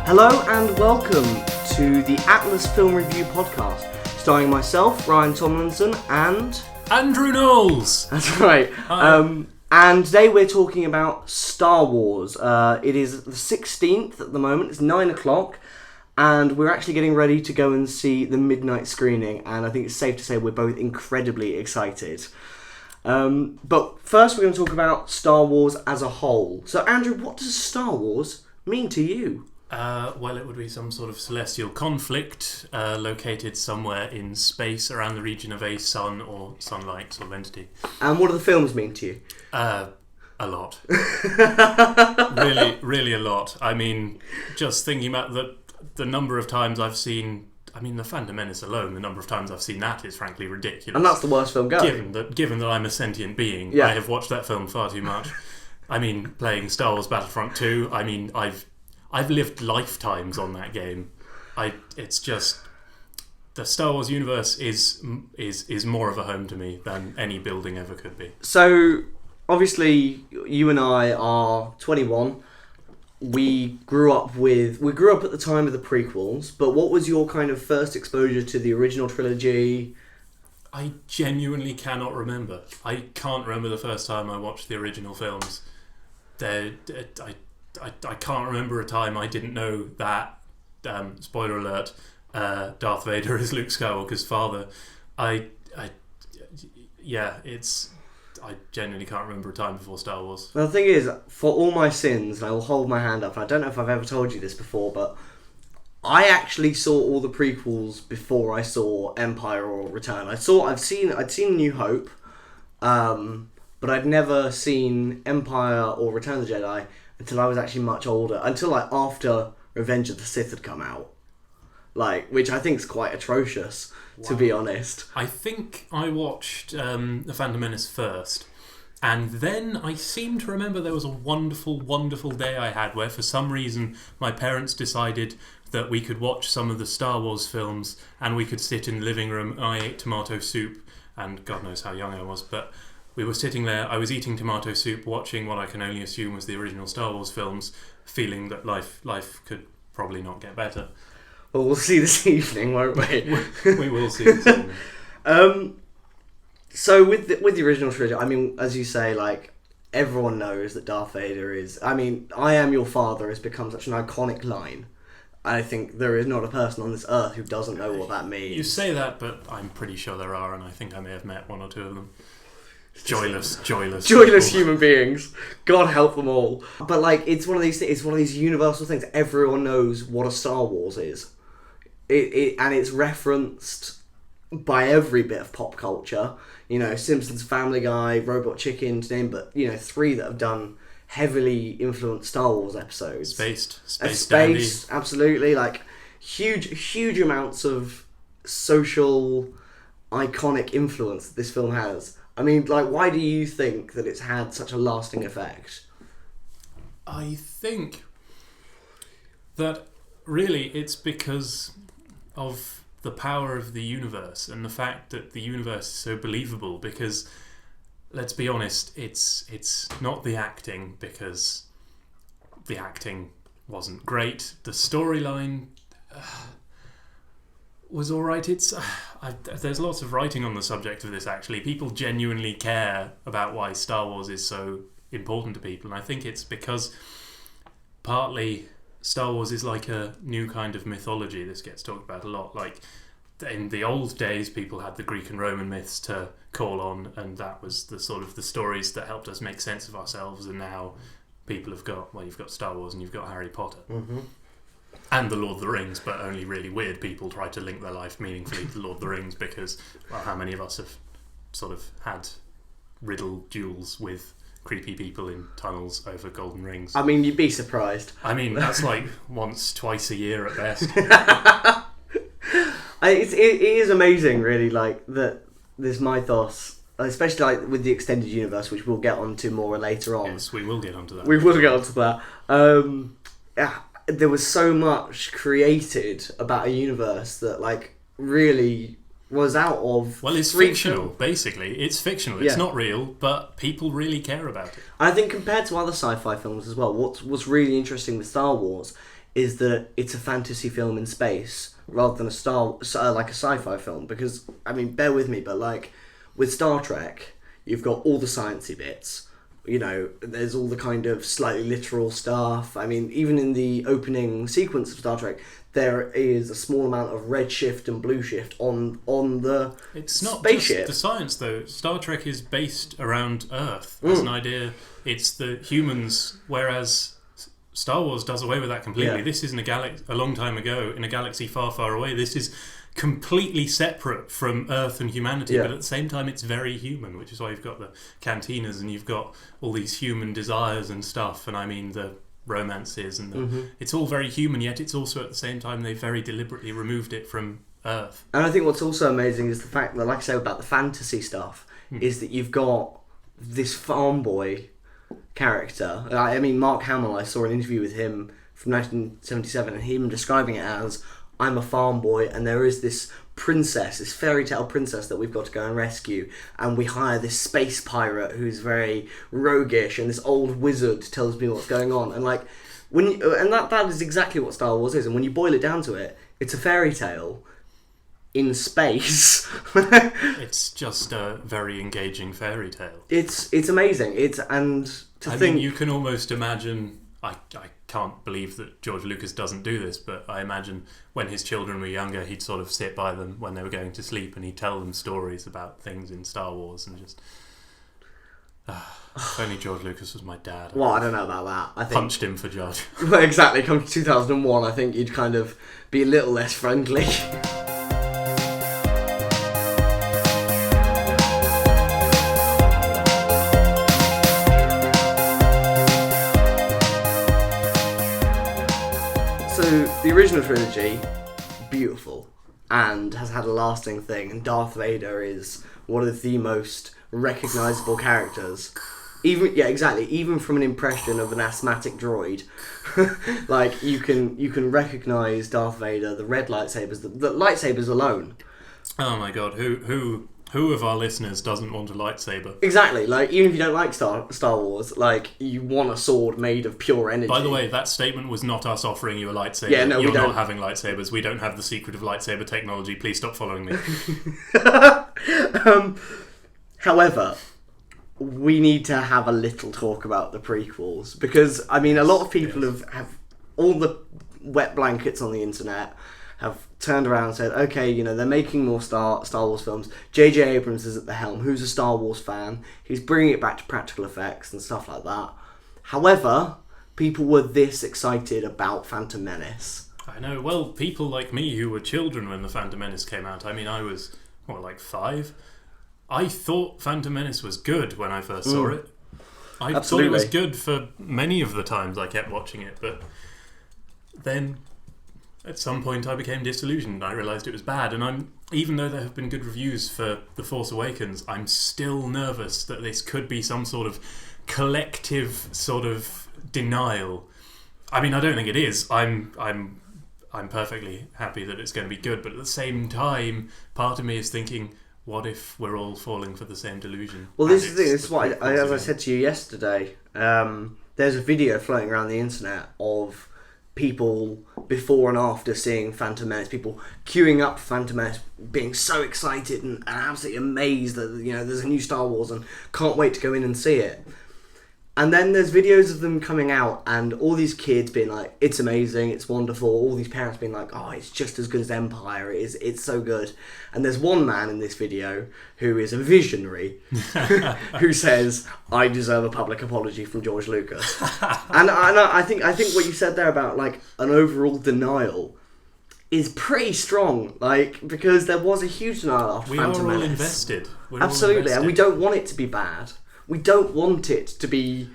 Hello and welcome to the Atlas Film Review Podcast, starring myself, Ryan Tomlinson, and... Andrew Knowles! That's right. And today we're talking about Star Wars. It is the 16th at the moment, it's 9 o'clock, and we're actually getting ready to go and see the midnight screening, and I think it's safe to say we're both incredibly excited. But first we're going to talk about Star Wars as a whole. So Andrew, what does Star Wars mean to you? Well, it would be some sort of celestial conflict located somewhere in space around the region of a sun or sun-like sort of entity. And what do the films mean to you? A lot. Really a lot. I mean, just thinking about the number of times I've seen... I mean, The Phantom Menace alone, the number of times I've seen that is frankly ridiculous. And that's the worst film going. Given that I'm a sentient being, yeah. I have watched that film far too much. I mean, playing Star Wars Battlefront 2, I mean, I've lived lifetimes on that game. It's just... The Star Wars universe is more of a home to me than any building ever could be. So, obviously, you and I are 21. We grew up at the time of the prequels, but what was your kind of first exposure to the original trilogy? I genuinely cannot remember. I can't remember the first time I watched the original films. I can't remember a time I didn't know that, spoiler alert, Darth Vader is Luke Skywalker's father. I genuinely can't remember a time before Star Wars. Well, the thing is, for all my sins, and I will hold my hand up, and I don't know if I've ever told you this before, but I actually saw all the prequels before I saw Empire or Return. I'd seen New Hope, but I'd never seen Empire or Return of the Jedi until I was actually much older, until after Revenge of the Sith had come out, which I think is quite atrocious, to be honest. I think I watched The Phantom Menace first, and then I seem to remember there was a wonderful, wonderful day I had where for some reason my parents decided that we could watch some of the Star Wars films and we could sit in the living room and I ate tomato soup, and God knows how young I was, but we were sitting there, I was eating tomato soup, watching what I can only assume was the original Star Wars films, feeling that life could probably not get better. Well, we'll see this evening, won't we? We will see this evening. So with the original trilogy, I mean, as you say, everyone knows that Darth Vader is... I mean, I am your father has become such an iconic line. I think there is not a person on this earth who doesn't know what that means. You say that, but I'm pretty sure there are, and I think I may have met one or two of them. Joyless human beings. God help them all. But it's one of these things. It's one of these universal things. Everyone knows what a Star Wars is. And it's referenced by every bit of pop culture. You know, Simpsons, Family Guy, Robot Chicken, to name but 3 that have done heavily influenced Star Wars episodes. Space, absolutely. Huge amounts of social iconic influence that this film has. I mean, why do you think that it's had such a lasting effect? I think that really it's because of the power of the universe and the fact that the universe is so believable, because let's be honest, it's not the acting, because the acting wasn't great. The storyline was alright. There's lots of writing on the subject of this, actually. People genuinely care about why Star Wars is so important to people, and I think it's because partly Star Wars is like a new kind of mythology. This gets talked about a lot. In the old days, people had the Greek and Roman myths to call on, and that was the sort of the stories that helped us make sense of ourselves, and now people have got, you've got Star Wars and you've got Harry Potter. Mm-hmm. And The Lord of the Rings, but only really weird people try to link their life meaningfully to The Lord of the Rings, because, well, how many of us have sort of had riddle duels with creepy people in tunnels over golden rings? I mean, you'd be surprised. I mean, that's once, twice a year at best. It is amazing, really, that this mythos, especially with the extended universe, which we'll get onto more later on. Yes, we will get onto that. We will get onto that. There was so much created about a universe that really was out of... Well, it's fictional, basically. It's fictional. It's not real, but people really care about it. I think compared to other sci-fi films as well, what's really interesting with Star Wars is that it's a fantasy film in space rather than like a sci-fi film. Because, I mean, bear with me, but like with Star Trek, you've got all the sciencey bits. You know, there's all the kind of slightly literal stuff. I mean, even in the opening sequence of Star Trek, there is a small amount of red shift and blue shift on the It's not spaceship. just the science, though. Star Trek is based around Earth as an idea. It's the humans, whereas Star Wars does away with that completely. Yeah. This is in a long time ago, in a galaxy far, far away. This is completely separate from Earth and humanity, but at the same time it's very human, which is why you've got the cantinas and you've got all these human desires and stuff, and I mean the romances and it's all very human, yet it's also at the same time they very deliberately removed it from Earth. And I think what's also amazing is the fact that, like I say about the fantasy stuff, is that you've got this farm boy character. I mean, Mark Hamill, I saw an interview with him from 1977 and him describing it as, I'm a farm boy and there is this princess, this fairy tale princess that we've got to go and rescue, and we hire this space pirate who's very roguish, and this old wizard tells me what's going on. And like that is exactly what Star Wars is. And when you boil it down to it, it's a fairy tale in space. It's just a very engaging fairy tale. It's amazing. I mean, you can almost imagine. I can't believe that George Lucas doesn't do this, but I imagine when his children were younger, he'd sort of sit by them when they were going to sleep and he'd tell them stories about things in Star Wars and just... if only George Lucas was my dad. Well, I don't know about that. I think punched him for George. Well, exactly. Come to 2001, I think you'd kind of be a little less friendly. So, the original trilogy, beautiful, and has had a lasting thing, and Darth Vader is one of the most recognisable characters. Even from an impression of an asthmatic droid. Like, you can recognise Darth Vader, the red lightsabers, the lightsabers alone. Oh my god, who of our listeners doesn't want a lightsaber? Exactly, like, even if you don't like Star Wars, like, you want a sword made of pure energy. By the way, that statement was not us offering you a lightsaber. Yeah, no, You're we don't. not having lightsabers. We don't have the secret of lightsaber technology. Please stop following me. However, we need to have a little talk about the prequels, because, I mean, a lot of people have all the wet blankets on the internet have turned around and said, okay, you know, they're making more Star Wars films. J.J. Abrams is at the helm, who's a Star Wars fan. He's bringing it back to practical effects and stuff like that. However, people were this excited about Phantom Menace. I know. Well, people like me who were children when the Phantom Menace came out. I mean, I was, like 5? I thought Phantom Menace was good when I first saw it. I thought it was good for many of the times I kept watching it, but then at some point I became disillusioned. I realised it was bad, and even though there have been good reviews for The Force Awakens, I'm still nervous that this could be some sort of collective sort of denial. I mean, I don't think it is. I'm perfectly happy that it's going to be good, but at the same time, part of me is thinking, what if we're all falling for the same delusion? Well, this is the thing. This is what, as I said to you yesterday, there's a video floating around the internet of people before and after seeing Phantom Menace, people queuing up Phantom Menace, being so excited and absolutely amazed that, you know, there's a new Star Wars and can't wait to go in and see it. And then there's videos of them coming out and all these kids being like, it's amazing, it's wonderful. All these parents being like, oh, it's just as good as Empire. It's so good. And there's one man in this video who is a visionary who says, I deserve a public apology from George Lucas. and I think what you said there about like an overall denial is pretty strong, like, because there was a huge denial after Phantom Menace. We are all invested. Absolutely, and we don't want it to be bad. We don't want it to be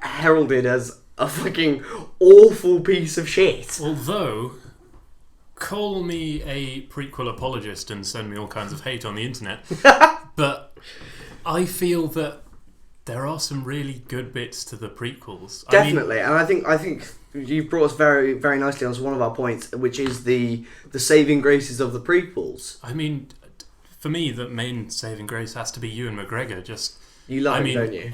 heralded as a fucking awful piece of shit. Although, call me a prequel apologist and send me all kinds of hate on the internet, but I feel that there are some really good bits to the prequels. Definitely, and I think you've brought us very, very nicely onto one of our points, which is the saving graces of the prequels. I mean, for me, the main saving grace has to be Ewan McGregor. You love him, don't you?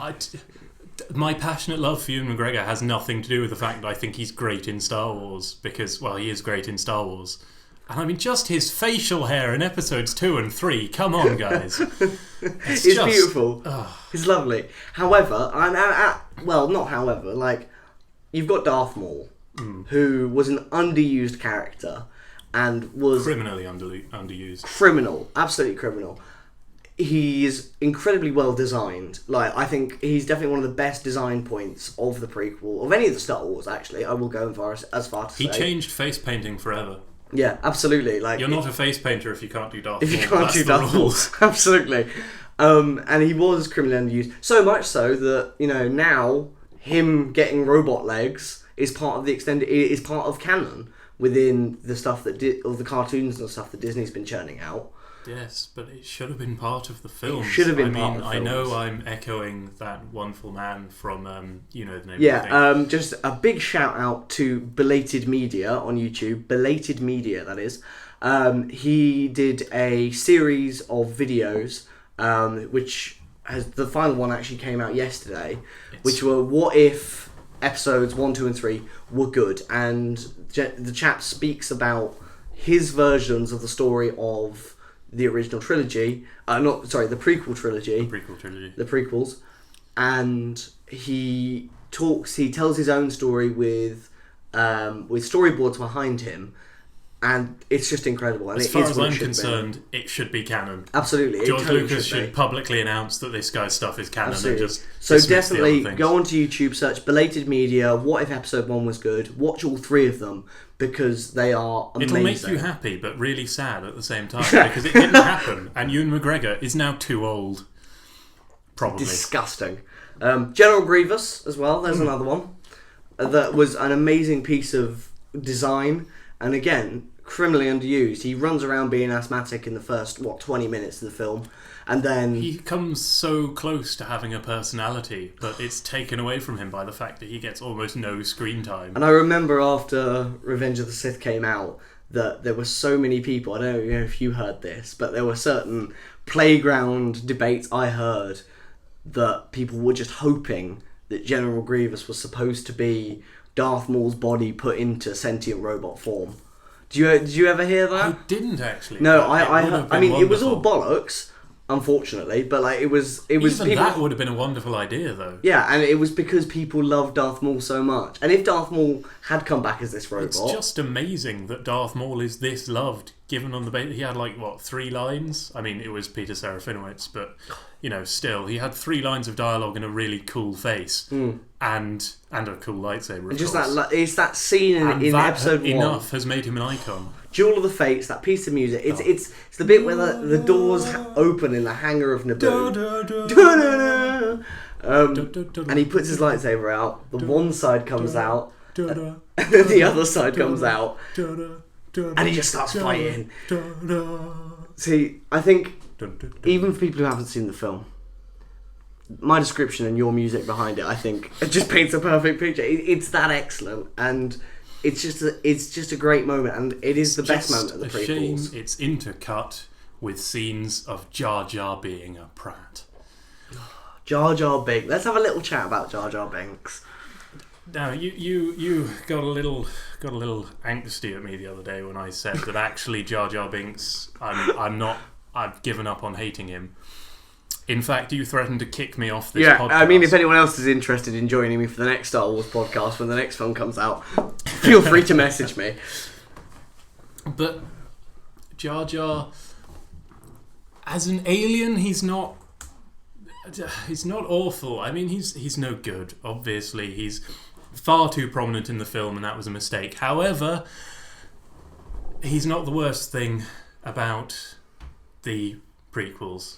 my passionate love for Ewan McGregor has nothing to do with the fact that I think he's great in Star Wars, because, well, he is great in Star Wars. And I mean, just his facial hair in episodes 2 and 3, come on, guys. It's beautiful. It's lovely. However, not however, like, you've got Darth Maul, who was an underused character and was... criminally underused. Criminal. Absolutely criminal. He's incredibly well designed. Like, I think he's definitely one of the best design points of the prequel, of any of the Star Wars, actually. I will go as far to say. He changed face painting forever. Yeah, absolutely. Like, you're not a face painter if you can't do Darth Maul. If you can't do Darth Maul. Absolutely. And he was criminally underused. So much so that, now him getting robot legs is part of is part of canon within the stuff of the cartoons and stuff that Disney's been churning out. Yes, but it should have been part of the film. It should have been part of the films. I know I'm echoing that wonderful man from, the name of the thing. Yeah, just a big shout out to Belated Media on YouTube. Belated Media, that is. He did a series of videos, which the final one actually came out yesterday, which were what if episodes 1, 2 and 3 were good. And the chap speaks about his versions of the story of the original trilogy, the prequel trilogy. The prequels. And he tells his own story with storyboards behind him, and it's just incredible. And as far as I'm concerned, it should be canon. Absolutely. George Lucas should publicly announce that this guy's stuff is canon. Absolutely. And just so definitely go onto YouTube, search Belated Media, what if episode 1 was good, watch all 3 of them, because they are amazing. It'll make you happy, but really sad at the same time, because it didn't happen, and Ewan McGregor is now too old. Probably. Disgusting. General Grievous as well, there's another one. That was an amazing piece of design, and again, criminally underused. He runs around being asthmatic in the first, 20 minutes of the film, and then... He comes so close to having a personality, but it's taken away from him by the fact that he gets almost no screen time. And I remember after Revenge of the Sith came out, that there were so many people, I don't know if you heard this, but there were certain playground debates I heard that people were just hoping that General Grievous was supposed to be Darth Maul's body put into sentient robot form. Did you ever hear that? I didn't actually. No, I mean, it was all bollocks, unfortunately, but like it was Even people, that would have been a wonderful idea, though. Yeah, and it was because people loved Darth Maul so much. And if Darth Maul had come back as this robot... It's just amazing that Darth Maul is this loved, given on the basis... He had, 3 lines? I mean, it was Peter Serafinowicz, but, still, he had 3 lines of dialogue and a really cool face. And a cool lightsaber, of just course. It's that scene in episode 1. Enough has made him an icon. Duel of the Fates, that piece of music. It's the bit where the doors open in the hangar of Naboo. And he puts his lightsaber out. The one side comes out, and then the other side comes out, and he just starts fighting. See, I think even for people who haven't seen the film, my description and your music behind it, I think, it just paints a perfect picture. It's that excellent, and it's just a great moment, and it is the best moment of the prequels. Shame it's intercut with scenes of Jar Jar being a prat. Jar Jar Binks. Let's have a little chat about Jar Jar Binks. Now, you got a little angsty at me the other day when I said that actually Jar Jar Binks, I've given up on hating him. In fact, you threatened to kick me off this podcast. I mean, if anyone else is interested in joining me for the next Star Wars podcast when the next film comes out, feel free to message me. But Jar Jar, as an alien, he's not awful. I mean, he's no good, obviously. He's far too prominent in the film, and that was a mistake. However, he's not the worst thing about the prequels.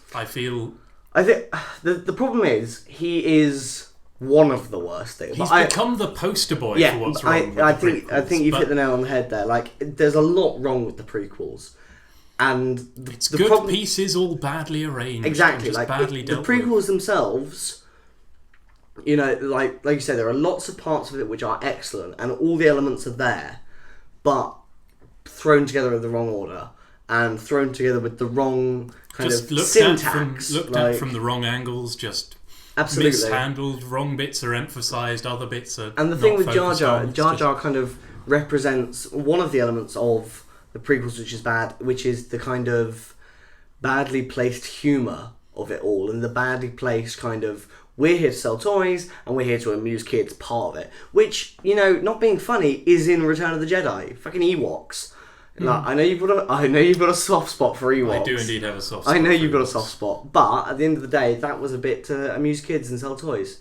I think the problem is he is one of the worst things. He's become the poster boy for what's wrong with the prequels. I think you've hit the nail on the head there. Like, there's a lot wrong with the prequels. And it's good pieces all badly arranged. Exactly. Just badly dealt the prequels themselves, like you said, there are lots of parts of it which are excellent, and all the elements are there, but thrown together in the wrong order, and thrown together with the wrong kind of syntax. Looked at from the wrong angles, just... Absolutely. mishandled. Wrong bits are emphasised, other bits are And the thing not with Jar focused Jar, on. It's Jar just- Jar kind of represents one of the elements of the prequels which is bad, which is the kind of badly placed humour of it all, and the badly placed kind of we're here to sell toys and we're here to amuse kids part of it, which, you know, not being funny is in Return of the Jedi. Fucking Ewoks. Like, I know you've got a soft spot for Ewoks. I do indeed have a soft spot. I know for you've got a Ewoks. soft spot, but at the end of the day, that was a bit to amuse kids and sell toys.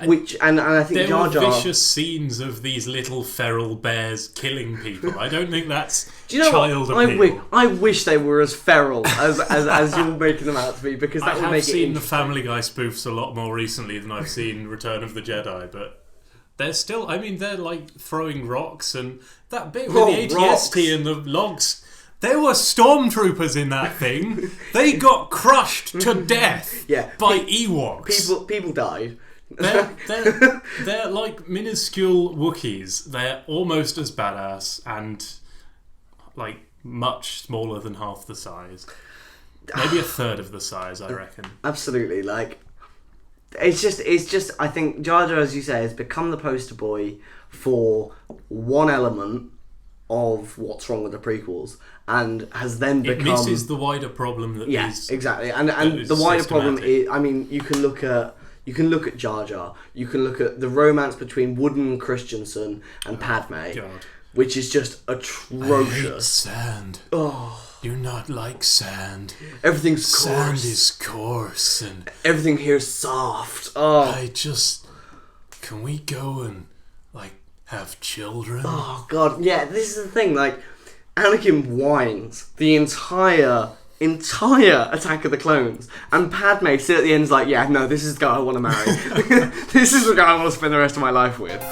Which and I think There Jar were Jar. vicious scenes of these little feral bears killing people. I don't think that's Do you know child what? appeal. I wish they were as feral as you're making them out to be, because that I would have make it seen the interesting. Family Guy spoofs a lot more recently than I've seen Return of the Jedi, but they're still. I mean, they're like throwing rocks, and that bit with Oh, the AT-ST and the logs. There were stormtroopers in that thing. They got crushed to death Yeah, by Ewoks. people died. They're like minuscule Wookiees. They're almost as badass and like much smaller than half the size. Maybe a third of the size, I reckon. Absolutely, like it's just. I think Jar Jar, as you say, has become the poster boy for one element of what's wrong with the prequels, and has then It become. misses the wider problem that Yeah, is exactly. And is the wider problem systematic. is, I mean, you can look at Jar Jar. You can look at the romance between Wooden and Christensen and Padme, God. which is just I hate atrocious. sand. Oh, You're not like sand. everything's Sand coarse. is coarse, and Everything here is soft. Oh, I just. Can we go and like have children? oh God. Yeah, this is the thing. Like, Anakin whines the entire Attack of the Clones, and Padme sit at the end is like, yeah, no, this is the guy I want to marry. This is the guy I want to spend the rest of my life with.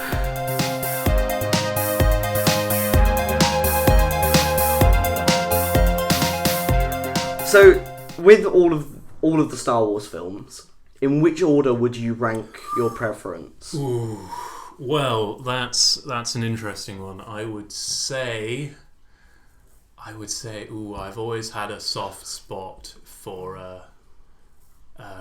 So, with all of the Star Wars films, in which order would you rank your preference? Ooh, well, that's an interesting one. I would say. Ooh, I've always had a soft spot for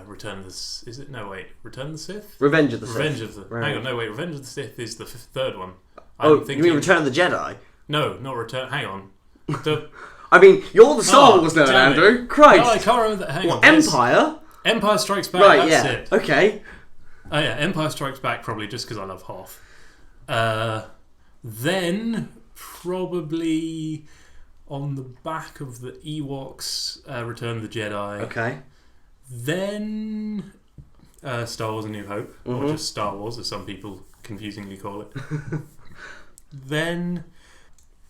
Return of the. Is it? No, wait. Return of the Sith. Revenge of the Sith. Revenge of the. Right. Hang on, no, wait. Revenge of the Sith is the third one. Oh, I'm you mean Return of the Jedi? No, not Return. Hang on. The I mean, you're the Star Oh, Wars nerd, damn it. Andrew. Christ. No, I can't remember that. Hang What, on. there's- Empire? Empire Strikes Back. Right, That's yeah. it. Okay. Oh yeah, Empire Strikes Back probably just because I love Hoth. Then probably on the back of the Ewoks, Return of the Jedi. Okay. Then Star Wars: A New Hope, or Mhm. just Star Wars, as some people confusingly call it. Then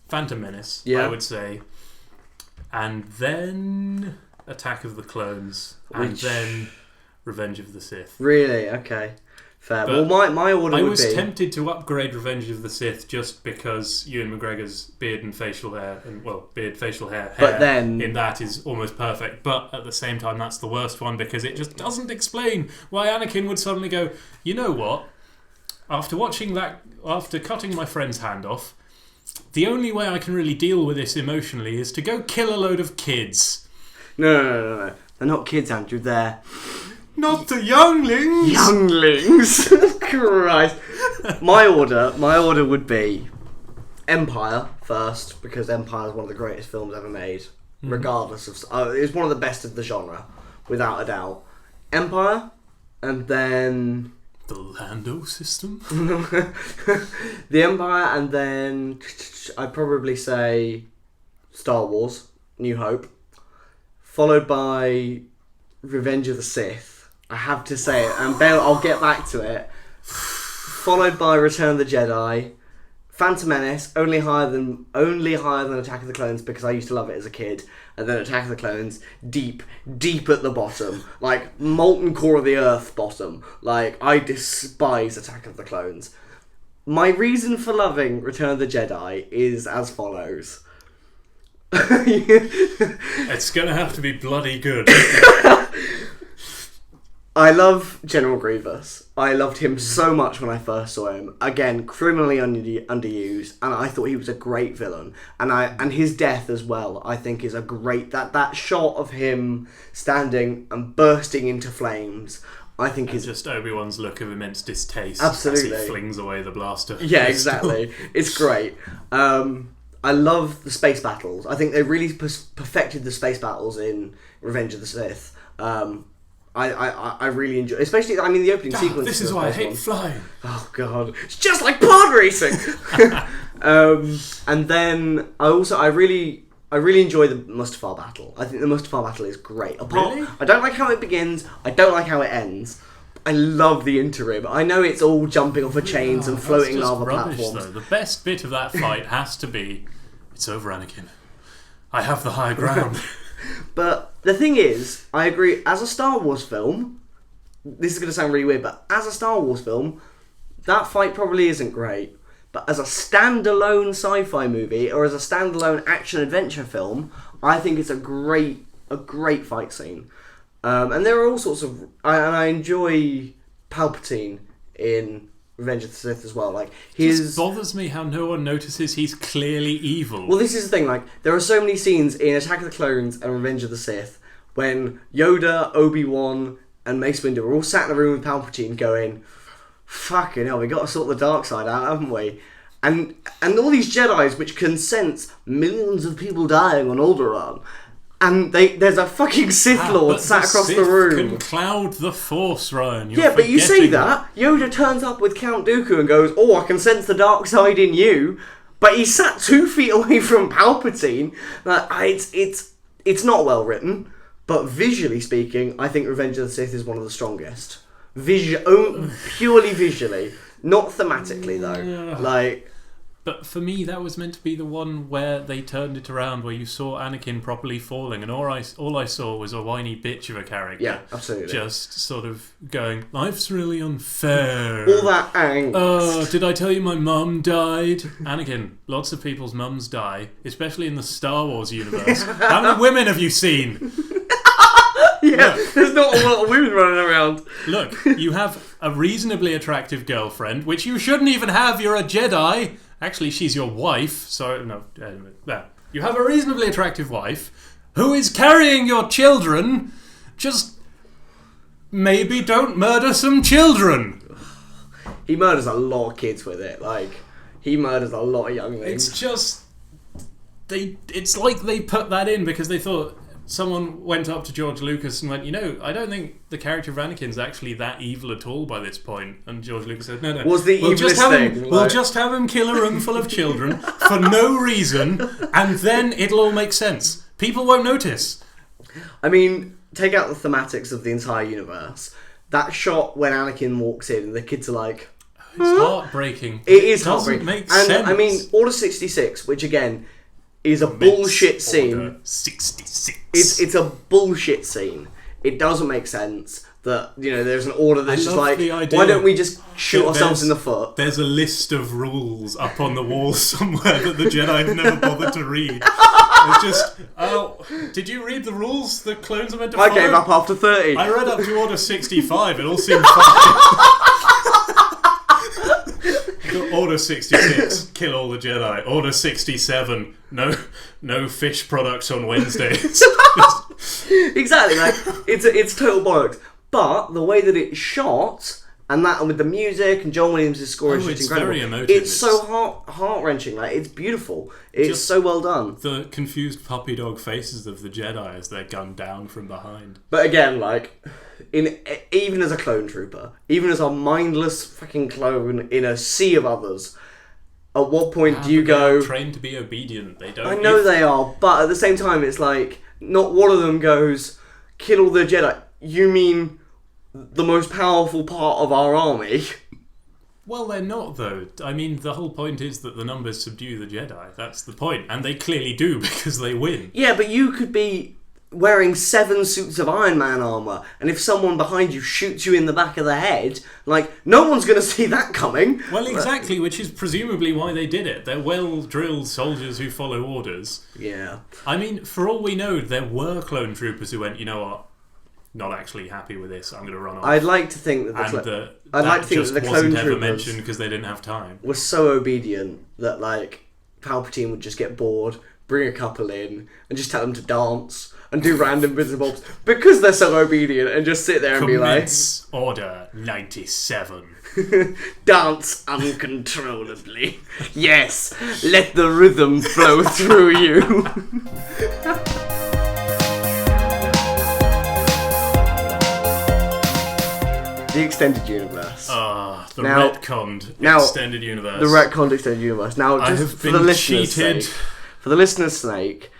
Phantom Menace, Yeah. I would say, and then Attack of the Clones, and Which- then Revenge of the Sith. Really? Okay. Fair. But Well, my order I would was be... tempted to upgrade Revenge of the Sith just because Ewan McGregor's beard and facial hair, facial hair, But then- in that is almost perfect. But at the same time, that's the worst one because it just doesn't explain why Anakin would suddenly go, you know what? After cutting my friend's hand off, the only way I can really deal with this emotionally is to go kill a load of kids. No. They're not kids, Andrew. They're Not the younglings! younglings. Christ. My order would be Empire first, because Empire is one of the greatest films ever made, regardless of... it's one of the best of the genre, without a doubt. Empire, and then... The Lando system? The Empire, and then I'd probably say Star Wars, New Hope, followed by Revenge of the Sith. I have to say it, and Ben, I'll get back to it. Followed by Return of the Jedi, Phantom Menace, only higher than Attack of the Clones because I used to love it as a kid, and then Attack of the Clones, deep at the bottom, like molten core of the earth bottom. Like, I despise Attack of the Clones. My reason for loving Return of the Jedi is as follows. It's gonna have to be bloody good. I love General Grievous. I loved him so much when I first saw him. Again, criminally underused, and I thought he was a great villain. And his death as well, I think, is a great... That shot of him standing and bursting into flames I think and just Obi-Wan's look of immense distaste absolutely as he flings away the blaster. Yeah, exactly. It's great. I love the space battles. I think they really perfected the space battles in Revenge of the Sith. I really enjoy, especially the opening sequence. This is why I hate flying. Oh god, it's just like pod racing. And then I really enjoy the Mustafar battle. I think the Mustafar battle is great. Really? I don't like how it begins. I don't like how it ends. I love the interim. I know it's all jumping off of chains and floating lava platforms. Though. The best bit of that fight has to be, it's over, Anakin. I have the high ground. But the thing is, I agree, as a Star Wars film, this is going to sound really weird, but as a Star Wars film, that fight probably isn't great. But as a standalone sci-fi movie, or as a standalone action-adventure film, I think it's a great fight scene. And there are all sorts of... I enjoy Palpatine in Revenge of the Sith as well. Like, it just bothers me how no one notices he's clearly evil. Well, this is the thing. Like, there are so many scenes in Attack of the Clones and Revenge of the Sith when Yoda, Obi-Wan, and Mace Windu are all sat in a room with Palpatine going, fucking hell, we got to sort the dark side out, haven't we? And all these Jedis which can sense millions of people dying on Alderaan. And there's a fucking Sith Lord sat across the room. Can cloud the Force, Ryan. Yeah, but you say that. Yoda turns up with Count Dooku and goes, "Oh, I can sense the dark side in you." But he sat 2 feet away from Palpatine. Like, it's not well written, but visually speaking, I think Revenge of the Sith is one of the strongest. Purely visually, not thematically though. Like. But for me, that was meant to be the one where they turned it around, where you saw Anakin properly falling, and all I saw was a whiny bitch of a character. Yeah, absolutely. Just sort of going, life's really unfair. All that angst. Oh, did I tell you my mum died? Anakin, lots of people's mums die, especially in the Star Wars universe. How many women have you seen? Yeah, look, there's not a lot of women running around. Look, you have a reasonably attractive girlfriend, which you shouldn't even have, you're a Jedi. Actually, she's your wife, so... No, you have a reasonably attractive wife who is carrying your children. Just maybe don't murder some children. He murders a lot of kids with it. Like, he murders a lot of young things. It's just... It's like they put that in because they thought... Someone went up to George Lucas and went, I don't think the character of Anakin's actually that evil at all by this point. And George Lucas said, no. Was the evilest thing? We'll just have him kill a room full of children for no reason, and then it'll all make sense. People won't notice. I mean, take out the thematics of the entire universe. That shot when Anakin walks in and the kids are like... It's heartbreaking. It is heartbreaking. Doesn't make sense. I mean, Order 66, which again... is a bullshit scene. Order 66. It's a bullshit scene. It doesn't make sense that there's an order that's just like, why don't we just shoot ourselves in the foot? There's a list of rules up on the wall somewhere that the Jedi have never bothered to read. It's just, did you read the rules the clones are meant to follow? I gave up after 30. I read up to Order 65. It all seemed fine. Order 66, kill all the Jedi. Order 67, no fish products on Wednesdays. Exactly, like it's total bollocks. But the way that it's shot, and with the music and John Williams' score is just incredible. Very emotive. It's so heart wrenching. Like, it's beautiful. It's just so well done. The confused puppy dog faces of the Jedi as they're gunned down from behind. But again, like, even as a clone trooper, even as a mindless fucking clone in a sea of others, at what point do you go... They're trained to be obedient. They don't... I know they are, but at the same time, it's like, not one of them goes, kill all the Jedi. You mean the most powerful part of our army? Well, they're not, though. I mean, the whole point is that the numbers subdue the Jedi. That's the point. And they clearly do, because they win. Yeah, but you could be wearing 7 suits of Iron Man armour, and if someone behind you shoots you in the back of the head, like, no one's going to see that coming. Well, exactly, which is presumably why they did it. They're well-drilled soldiers who follow orders. Yeah. I mean, for all we know, there were clone troopers who went, you know what, not actually happy with this, I'm going to run off. I'd like to think that the clone wasn't ever troopers mentioned because they didn't have time. were so obedient that, like, Palpatine would just get bored, bring a couple in, and just tell them to dance and do random bits and bobs because they're so obedient, and just sit there and Commence Order 97. dance uncontrollably. Yes, let the rhythm flow through you. The extended universe. The retconned extended universe. The retconned extended universe. Now, just I have for the been listeners' cheated. sake, for the listeners' sake,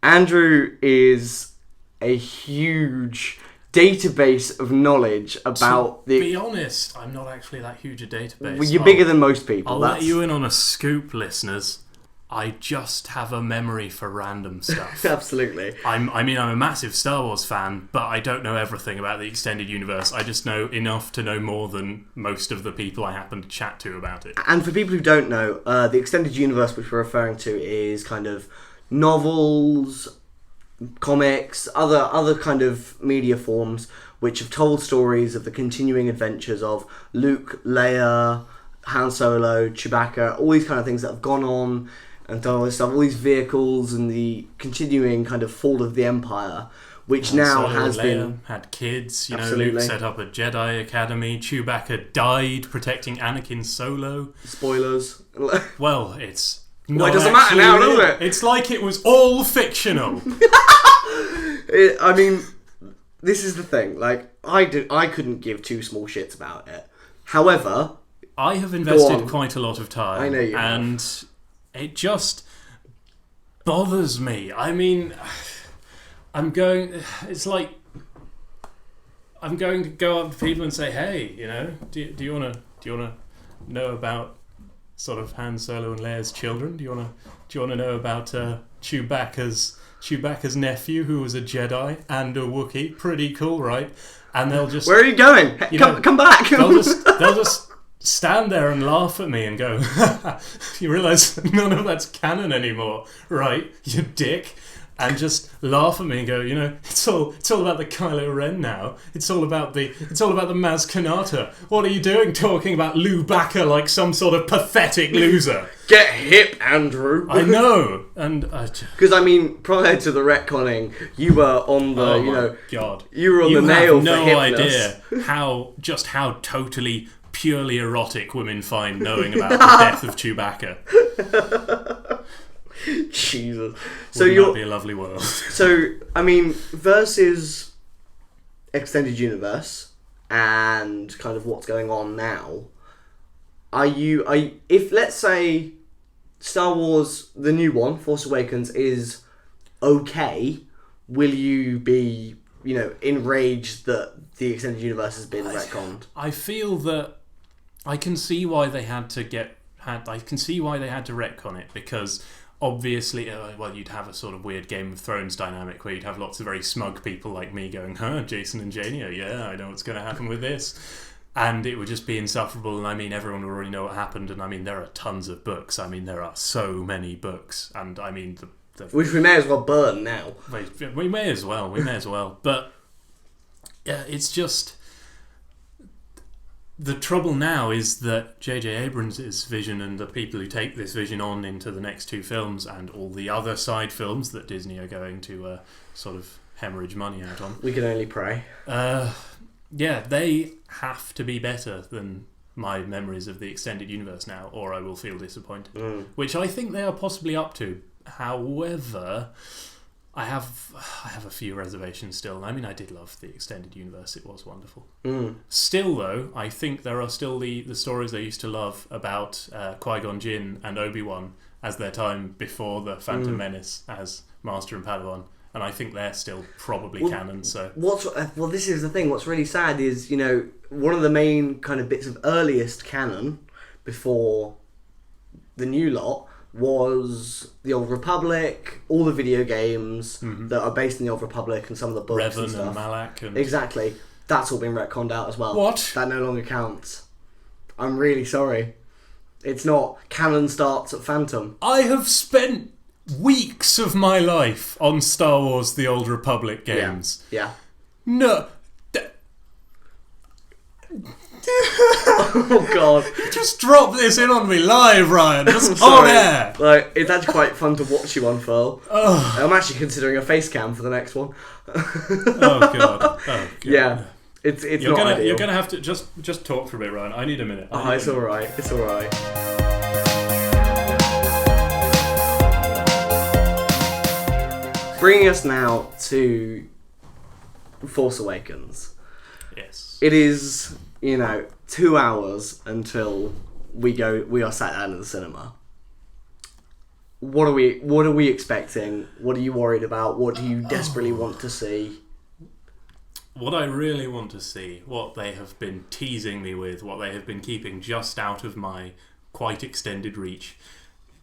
Andrew is a huge database of knowledge about to be honest, I'm not actually that huge a database. Well, you're bigger than most people. I'll let you in on a scoop, listeners. I just have a memory for random stuff. Absolutely. I'm a massive Star Wars fan, but I don't know everything about the extended universe. I just know enough to know more than most of the people I happen to chat to about it. And for people who don't know, the extended universe which we're referring to is kind of novels, comics, other kind of media forms which have told stories of the continuing adventures of Luke, Leia, Han Solo, Chewbacca, all these kind of things that have gone on and done all this stuff, all these vehicles and the continuing kind of fall of the Empire, which Han now Solo has and Leia been... had kids, Absolutely. Luke set up a Jedi Academy, Chewbacca died protecting Anakin Solo. Spoilers. Well, it's... Well, it doesn't matter now, does it? It's like it was all fictional. I mean, this is the thing. Like, I couldn't give two small shits about it. However, I have invested quite a lot of time. I know you have. And it just bothers me. I mean, it's like I'm going to go up to people and say, hey, do you want to know about sort of Han Solo and Leia's children? Do you want to know about Chewbacca's nephew, who was a Jedi and a Wookiee? Pretty cool, right? And they'll just... Where are you going? Come back! They'll just stand there and laugh at me and go, you realise none of that's canon anymore, right, you dick? And just laugh at me and go, it's all about the Kylo Ren now. It's all about the Maz Kanata. What are you doing talking about Chewbacca like some sort of pathetic loser? Get hip, Andrew. I know, and because prior to the retconning, you were on the God, you were on the nail. You have for no hipness. idea how totally purely erotic women find knowing about the death of Chewbacca. Jesus. Wouldn't that be a lovely world? So, versus extended universe and kind of what's going on now. If let's say Star Wars, the new one, Force Awakens, is okay, will you be, enraged that the extended universe has been retconned? I feel that I can see why they had to retcon it, because obviously, you'd have a sort of weird Game of Thrones dynamic where you'd have lots of very smug people like me going, Jason and Janie, I know what's going to happen with this. And it would just be insufferable, and everyone would already know what happened, and there are tons of books. There are so many books, and which we may as well burn now. We may as well. But yeah, it's just... The trouble now is that J.J. Abrams' vision and the people who take this vision on into the next two films and all the other side films that Disney are going to sort of hemorrhage money out on. We can only pray. They have to be better than my memories of the extended universe now, or I will feel disappointed. Which I think they are possibly up to. However, I have a few reservations still. I did love the extended universe. It was wonderful. Still, though, I think there are still the stories I used to love about Qui-Gon Jinn and Obi-Wan as their time before the Phantom Menace as Master and Padawan. And I think they're still probably canon. So this is the thing. What's really sad is, one of the main kind of bits of earliest canon before the new lot was the Old Republic, all the video games that are based in the Old Republic, and some of the books Revan and stuff. And Malak. And... Exactly. That's all been retconned out as well. What? That no longer counts. I'm really sorry. It's not. Canon starts at Phantom. I have spent weeks of my life on Star Wars The Old Republic games. Yeah. No. Oh god. Just drop this in on me live, Ryan. Just on air. Like, it's actually quite fun to watch you unfurl. I'm actually considering a face cam for the next one. Oh god. Yeah. It's not ideal. You're gonna have to just talk for a bit, Ryan. I need a minute. It's alright. It's alright. Bringing us now to Force Awakens. Yes. It is, 2 hours until we are sat down in the cinema. What are we expecting? What are you worried about? What do you desperately want to see? What I really want to see, what they have been teasing me with, what they have been keeping just out of my quite extended reach,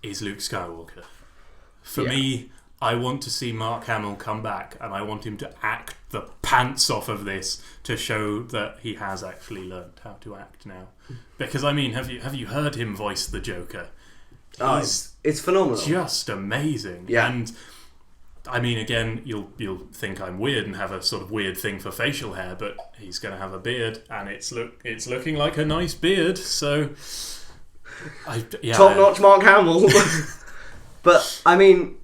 is Luke Skywalker. For me, I want to see Mark Hamill come back, and I want him to act the pants off of this to show that he has actually learned how to act now. Because, I mean, have you heard him voice the Joker? It's phenomenal. Just amazing. Yeah. And I mean, again, you'll think I'm weird and have a sort of weird thing for facial hair, but he's going to have a beard, and it's looking like a nice beard. So, top notch Mark Hamill. But I mean,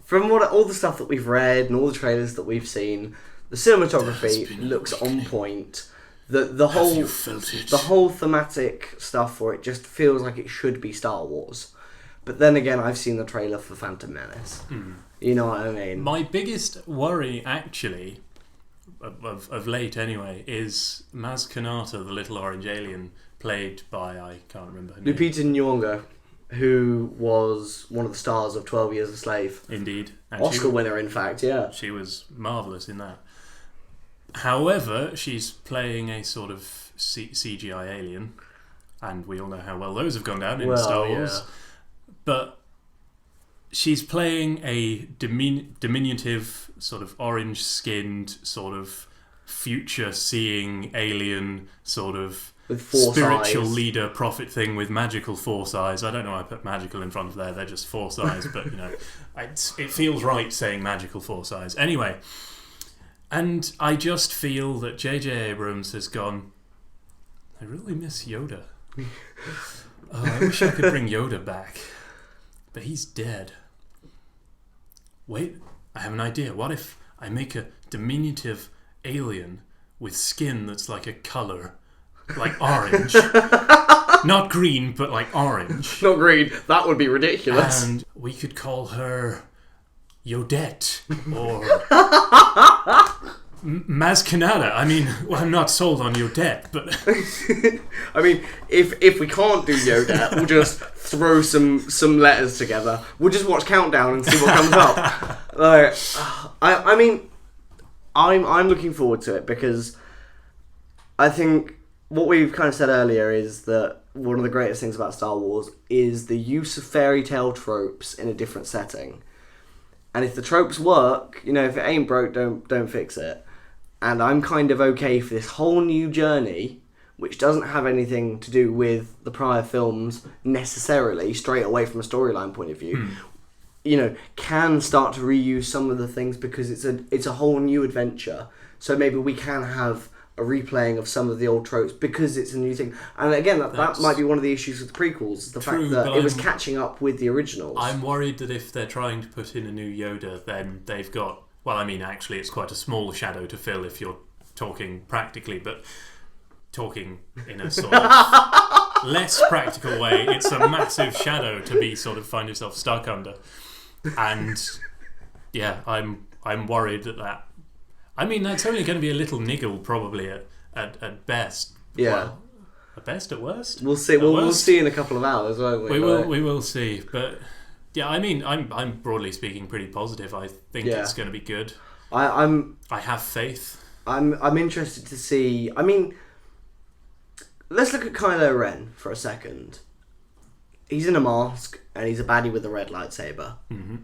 from all the stuff that we've read and all the trailers that we've seen, the cinematography looks on point. The whole thematic stuff for it just feels like it should be Star Wars. But then again, I've seen the trailer for Phantom Menace. You know what I mean? My biggest worry, actually, of late anyway, is Maz Kanata, the little orange alien, played by, I can't remember her name. Lupita Nyong'o, who was one of the stars of 12 Years a Slave. Indeed. And Oscar winner, in fact, yeah. She was marvellous in that. However, she's playing a sort of CGI alien, and we all know how well those have gone down in Star Wars. Yeah. But she's playing a diminutive, sort of orange-skinned, sort of future-seeing alien, sort of with spiritual eyes. Leader prophet thing with magical force eyes. I don't know why I put magical in front of there. They're just force eyes, but it feels right saying magical force eyes. Anyway, and I just feel that J.J. Abrams has gone, I really miss Yoda. I wish I could bring Yoda back. But he's dead. Wait, I have an idea. What if I make a diminutive alien with skin that's like a colour, like orange? Not green, but like orange. Not green. That would be ridiculous. And we could call her Yodette or Maz Kanata. I mean, well, I'm not sold on Yodette, but I mean, if we can't do Yoda, we'll just throw some letters together. We'll just watch Countdown and see what comes up. Like, I mean, I'm looking forward to it because I think what we've kind of said earlier is that one of the greatest things about Star Wars is the use of fairy tale tropes in a different setting. And if the tropes work, if it ain't broke, don't fix it. And I'm kind of okay for this whole new journey, which doesn't have anything to do with the prior films necessarily, straight away from a storyline point of view. Can start to reuse some of the things because it's a whole new adventure. So maybe we can have a replaying of some of the old tropes because it's a new thing. And again, that might be one of the issues with the prequels, the fact that it was catching up with the originals. I'm worried that if they're trying to put in a new Yoda, then they've got... Well, I mean, actually, it's quite a small shadow to fill if you're talking practically, but talking in a sort of less practical way, it's a massive shadow to be sort of find yourself stuck under. And, yeah, I'm worried that... I mean, that's only going to be a little niggle, probably, at best. Yeah. Well, at best, at worst? We'll see. We'll see in a couple of hours, won't we? We will see. But, yeah, I mean, I'm broadly speaking pretty positive. I think it's going to be good. I have faith. I'm interested to see... I mean, let's look at Kylo Ren for a second. He's in a mask, and he's a baddie with a red lightsaber. Mm-hmm.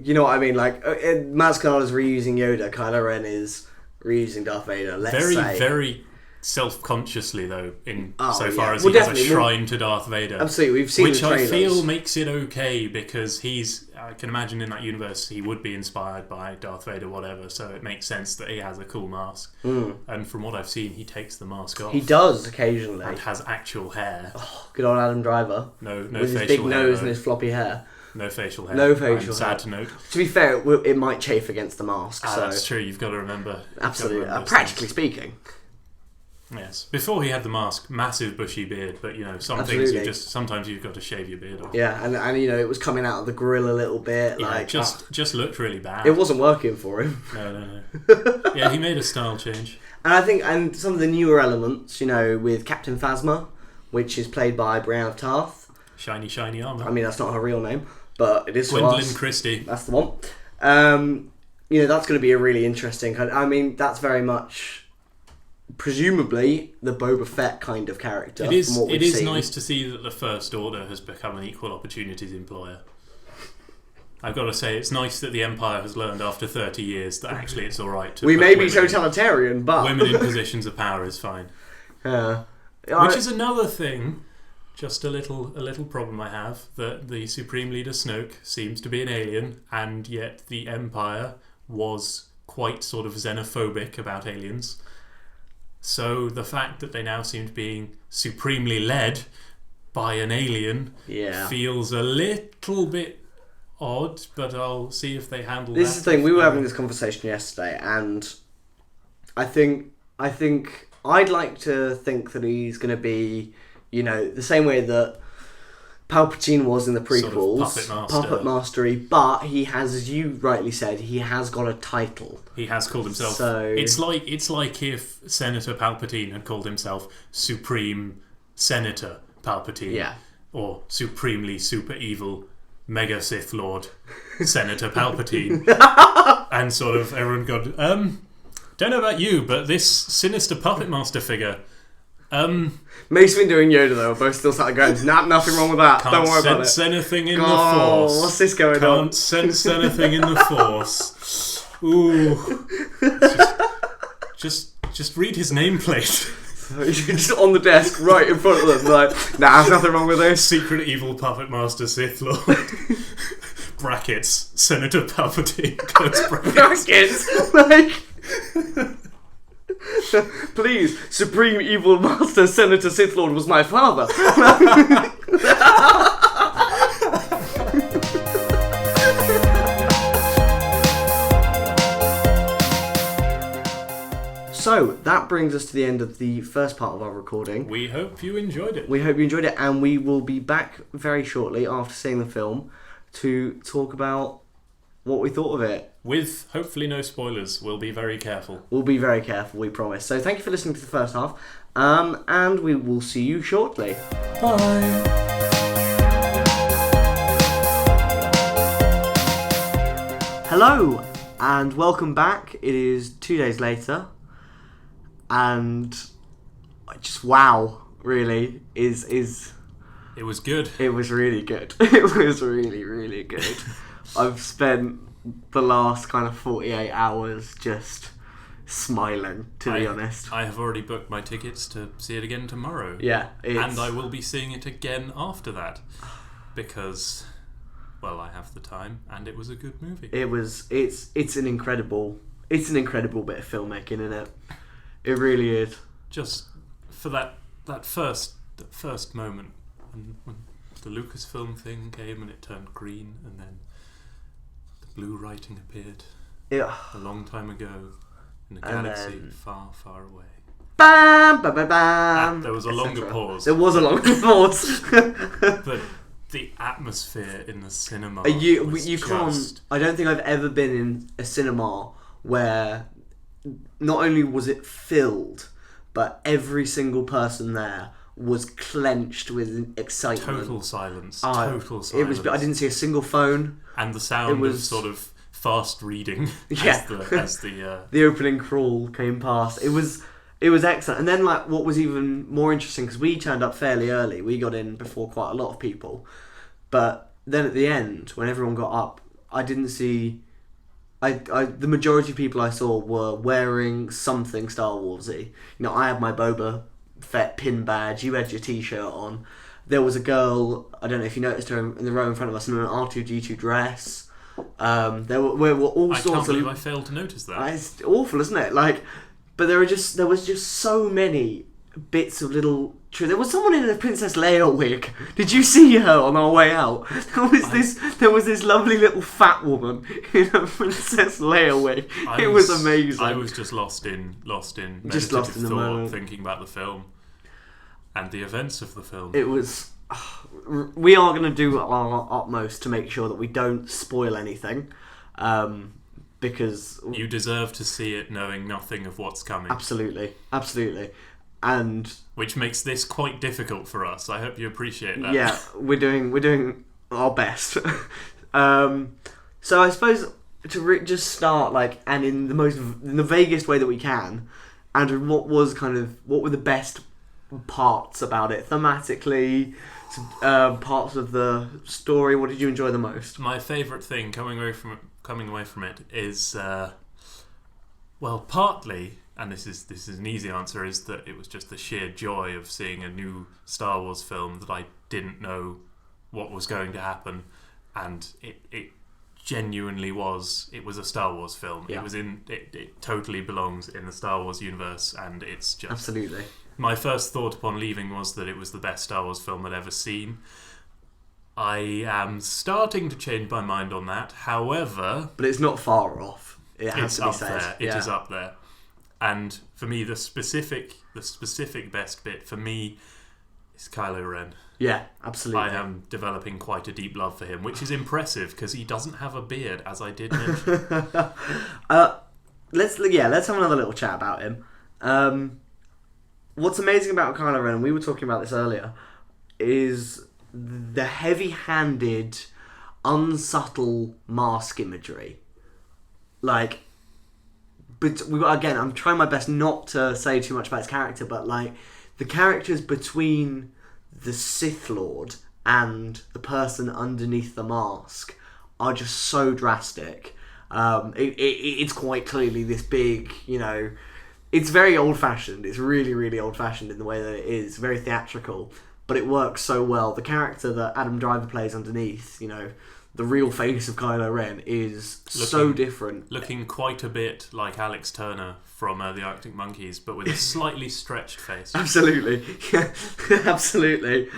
You know what I mean? Like, Maz Kanata's reusing Yoda, Kylo Ren is reusing Darth Vader, let's say. Very self-consciously, though, insofar as he has a shrine to Darth Vader. Absolutely, we've seen the trailers. Which I feel makes it okay, because he's, I can imagine in that universe he would be inspired by Darth Vader, whatever. So it makes sense that he has a cool mask. And from what I've seen, he takes the mask off. He does occasionally. And has actual hair. Oh, good old Adam Driver. No with facial his big hair, nose though. and his floppy hair. No facial hair. No facial hair. Sad to note. To be fair, it might chafe against the mask. So That's true. You've got to remember. absolutely, those practically things. speaking. Yes. Before he had the mask, massive bushy beard, but some Absolutely. things sometimes you've got to shave your beard off. Yeah, and it was coming out of the grill a little bit. Yeah, like just looked really bad. it wasn't working for him. No. Yeah, he made a style change. And I think, and some of the newer elements, with Captain Phasma, which is played by Brienne of Tarth. Shiny armour. I mean, that's not her real name, but it is for Gwendolyn us. Christie. That's the one. That's going to be a really interesting kind. I mean, that's very much, presumably, the Boba Fett kind of character. It is. From what we've It is seen. nice to see that the First Order has become an equal opportunities employer. I've got to say, it's nice that the Empire has learned after 30 years that actually it's all right to. We put may be women totalitarian, but women in positions of power is fine. Which is another thing. Just a little problem I have, that the Supreme Leader Snoke seems to be an alien, and yet the Empire was quite sort of xenophobic about aliens. So the fact that they now seem to be supremely led by an alien feels a little bit odd, but I'll see if they handle that. This is the thing, we were having this conversation yesterday, and I think I'd like to think that he's going to be, the same way that Palpatine was in the prequels, sort of puppet mastery, but he has, as you rightly said, he has got a title. He has called himself. So it's like if Senator Palpatine had called himself Supreme Senator Palpatine, or supremely super evil Mega Sith Lord Senator Palpatine, and sort of everyone got don't know about you, but this sinister puppet master figure. Mace Windu and Yoda, though, both still started going, nothing wrong with that. Don't worry about it. Can't sense anything in the Force. What's this going on? Can't sense anything in the Force. Ooh. Just read his nameplate. Just on the desk, right in front of them, like, there's nothing wrong with this. Secret evil puppet master Sith Lord. Brackets. Senator Palpatine. Close brackets. Like... Please, Supreme Evil Master Senator Sith Lord was my father. So, that brings us to the end of the first part of our recording. We hope you enjoyed it. We hope you enjoyed it, and we will be back very shortly after seeing the film to talk about what we thought of it. With hopefully no spoilers. We'll be very careful. We'll be very careful, we promise. So thank you for listening to the first half, and we will see you shortly. Bye. Hello, and welcome back. It is 2 days later, and just wow, really, is... It was good. It was really good. It was really, really good. I've spent the last kind of 48 hours just smiling, to be honest. I have already booked my tickets to see it again tomorrow. Yeah. And I will be seeing it again after that. Because, well, I have the time, and it was a good movie. It's an incredible bit of filmmaking, isn't it? It really is. Just for that first moment when the Lucasfilm thing came and it turned green, and then blue writing appeared a long time ago in a galaxy far, far away. Bam, bam, bam, bam. There was a longer pause. There was a longer pause. But the atmosphere in the cinema can't. I don't think I've ever been in a cinema where not only was it filled, but every single person there was clenched with excitement. Total silence. It was. I didn't see a single phone. And the sound of sort of fast reading as the opening crawl came past. It was excellent. And then, like, what was even more interesting, because we turned up fairly early. We got in before quite a lot of people. But then at the end, when everyone got up, I didn't see... the majority of people I saw were wearing something Star Warsy. I had my Boba Fett pin badge. You had your t-shirt on. There was a girl, I don't know if you noticed her in the row in front of us, in an R2-D2 dress. There were all sorts of... I can't believe I failed to notice that. It's awful, isn't it? But there was just so many bits of little... There was someone in a Princess Leia wig. Did you see her on our way out? There was this lovely little fat woman in a Princess Leia wig. It was amazing. I was just lost in meditative thought, thinking about the film and the events of the film. It was... we are going to do our utmost to make sure that we don't spoil anything, because... You deserve to see it knowing nothing of what's coming. Absolutely. And which makes this quite difficult for us. I hope you appreciate that. Yeah, we're doing our best. So I suppose to just start and in the vaguest way that we can, Andrew, what were the best parts about it thematically, parts of the story? What did you enjoy the most? My favourite thing coming away from it is partly. And this is an easy answer, is that it was just the sheer joy of seeing a new Star Wars film that I didn't know what was going to happen, and it genuinely was. It was a Star Wars film. Yeah. It totally belongs in the Star Wars universe, and it's just... Absolutely. My first thought upon leaving was that it was the best Star Wars film I'd ever seen. I am starting to change my mind on that, however... But it's not far off. It has to be said. It is up there. And for me, the specific best bit for me is Kylo Ren. Yeah, absolutely. I am developing quite a deep love for him, which is impressive because he doesn't have a beard, as I did mention. Let's have another little chat about him. What's amazing about Kylo Ren, and we were talking about this earlier, is the heavy-handed, unsubtle mask imagery. But again, I'm trying my best not to say too much about his character, but the characters between the Sith Lord and the person underneath the mask are just so drastic. It's quite clearly this big, it's very old-fashioned. It's really, really old-fashioned in the way that it is, very theatrical, but it works so well. The character that Adam Driver plays underneath, the real face of Kylo Ren is so different. Looking quite a bit like Alex Turner from the Arctic Monkeys, but with a slightly stretched face. Absolutely. Yeah, absolutely.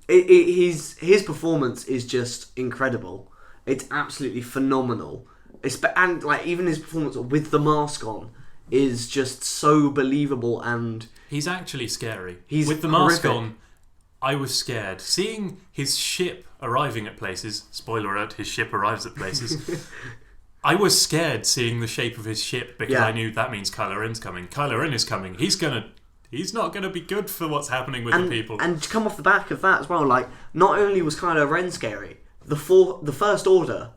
His performance is just incredible. It's absolutely phenomenal. And even his performance with the mask on is just so believable, and... He's actually scary. With the mask on, I was scared. Seeing his ship arriving at places, spoiler alert, his ship arrives at places, I was scared seeing the shape of his ship because I knew that means Kylo Ren's coming. Kylo Ren is coming. He's not going to be good for what's happening with the people. And to come off the back of that as well, not only was Kylo Ren scary, the First Order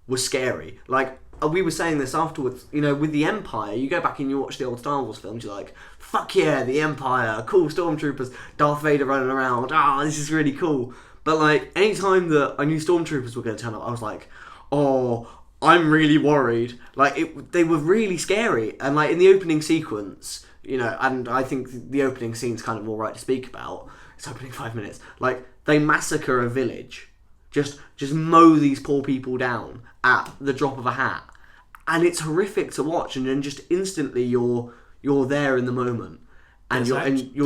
was scary. We were saying this afterwards, with the Empire, you go back and you watch the old Star Wars films, you're like, fuck yeah, the Empire, cool stormtroopers, Darth Vader running around, this is really cool. But any time that I knew stormtroopers were going to turn up, I was like, oh, I'm really worried. They were really scary. And in the opening sequence, and I think the opening scene's kind of all right to speak about, it's opening 5 minutes, they massacre a village. Just mow these poor people down at the drop of a hat, and it's horrific to watch. And then just instantly you're there in the moment, and you're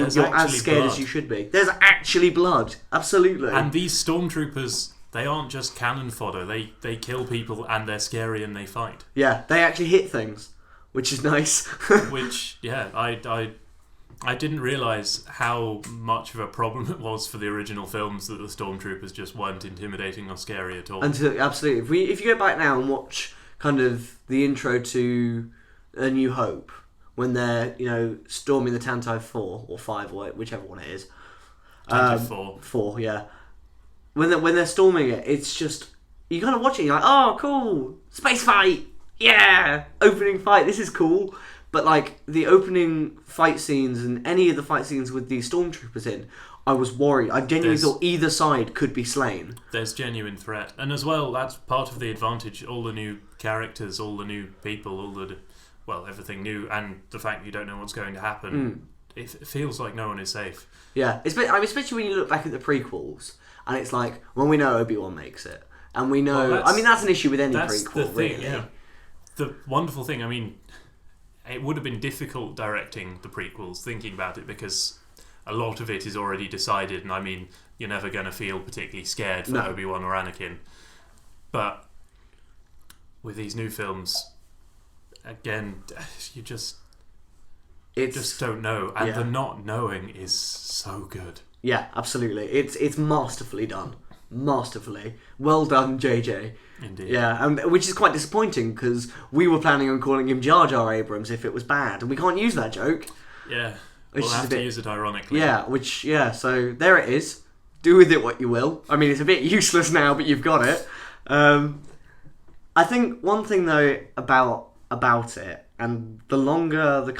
as scared as you should be. There's actually blood, absolutely. And these stormtroopers, they aren't just cannon fodder. They kill people, and they're scary, and they fight. Yeah, they actually hit things, which is nice. I didn't realise how much of a problem it was for the original films that the stormtroopers just weren't intimidating or scary at all. Absolutely. If you go back now and watch kind of the intro to A New Hope, when they're storming the Tantive 4 or 5 or whichever one it is. Tantive 4. 4, yeah. When they're storming it, it's just you kind of watch it. You're like, oh, cool, space fight, yeah, opening fight. This is cool. But the opening fight scenes and any of the fight scenes with these stormtroopers in, I was worried. I genuinely thought either side could be slain. There's genuine threat. And as well, that's part of the advantage. All the new characters, all the new people, everything new, and the fact you don't know what's going to happen it feels like no one is safe. Yeah, especially when you look back at the prequels, and it's like, well, we know Obi-Wan makes it, and we know. Well, I mean, that's an issue with any that's prequel, the thing, really. yeah. The wonderful thing, I mean, it would have been difficult directing the prequels, thinking about it, because a lot of it is already decided, and I mean, you're never going to feel particularly scared for Obi-Wan or Anakin. But with these new films, again, you just don't know, and the not knowing is so good. Yeah, absolutely. It's masterfully done. Masterfully. Well done, JJ. Indeed. Yeah, which is quite disappointing, because we were planning on calling him Jar Jar Abrams if it was bad, and we can't use that joke. Yeah, we'll have to use it ironically. Yeah, so there it is. Do with it what you will. I mean, it's a bit useless now, but you've got it. I think one thing, though, about it, and the longer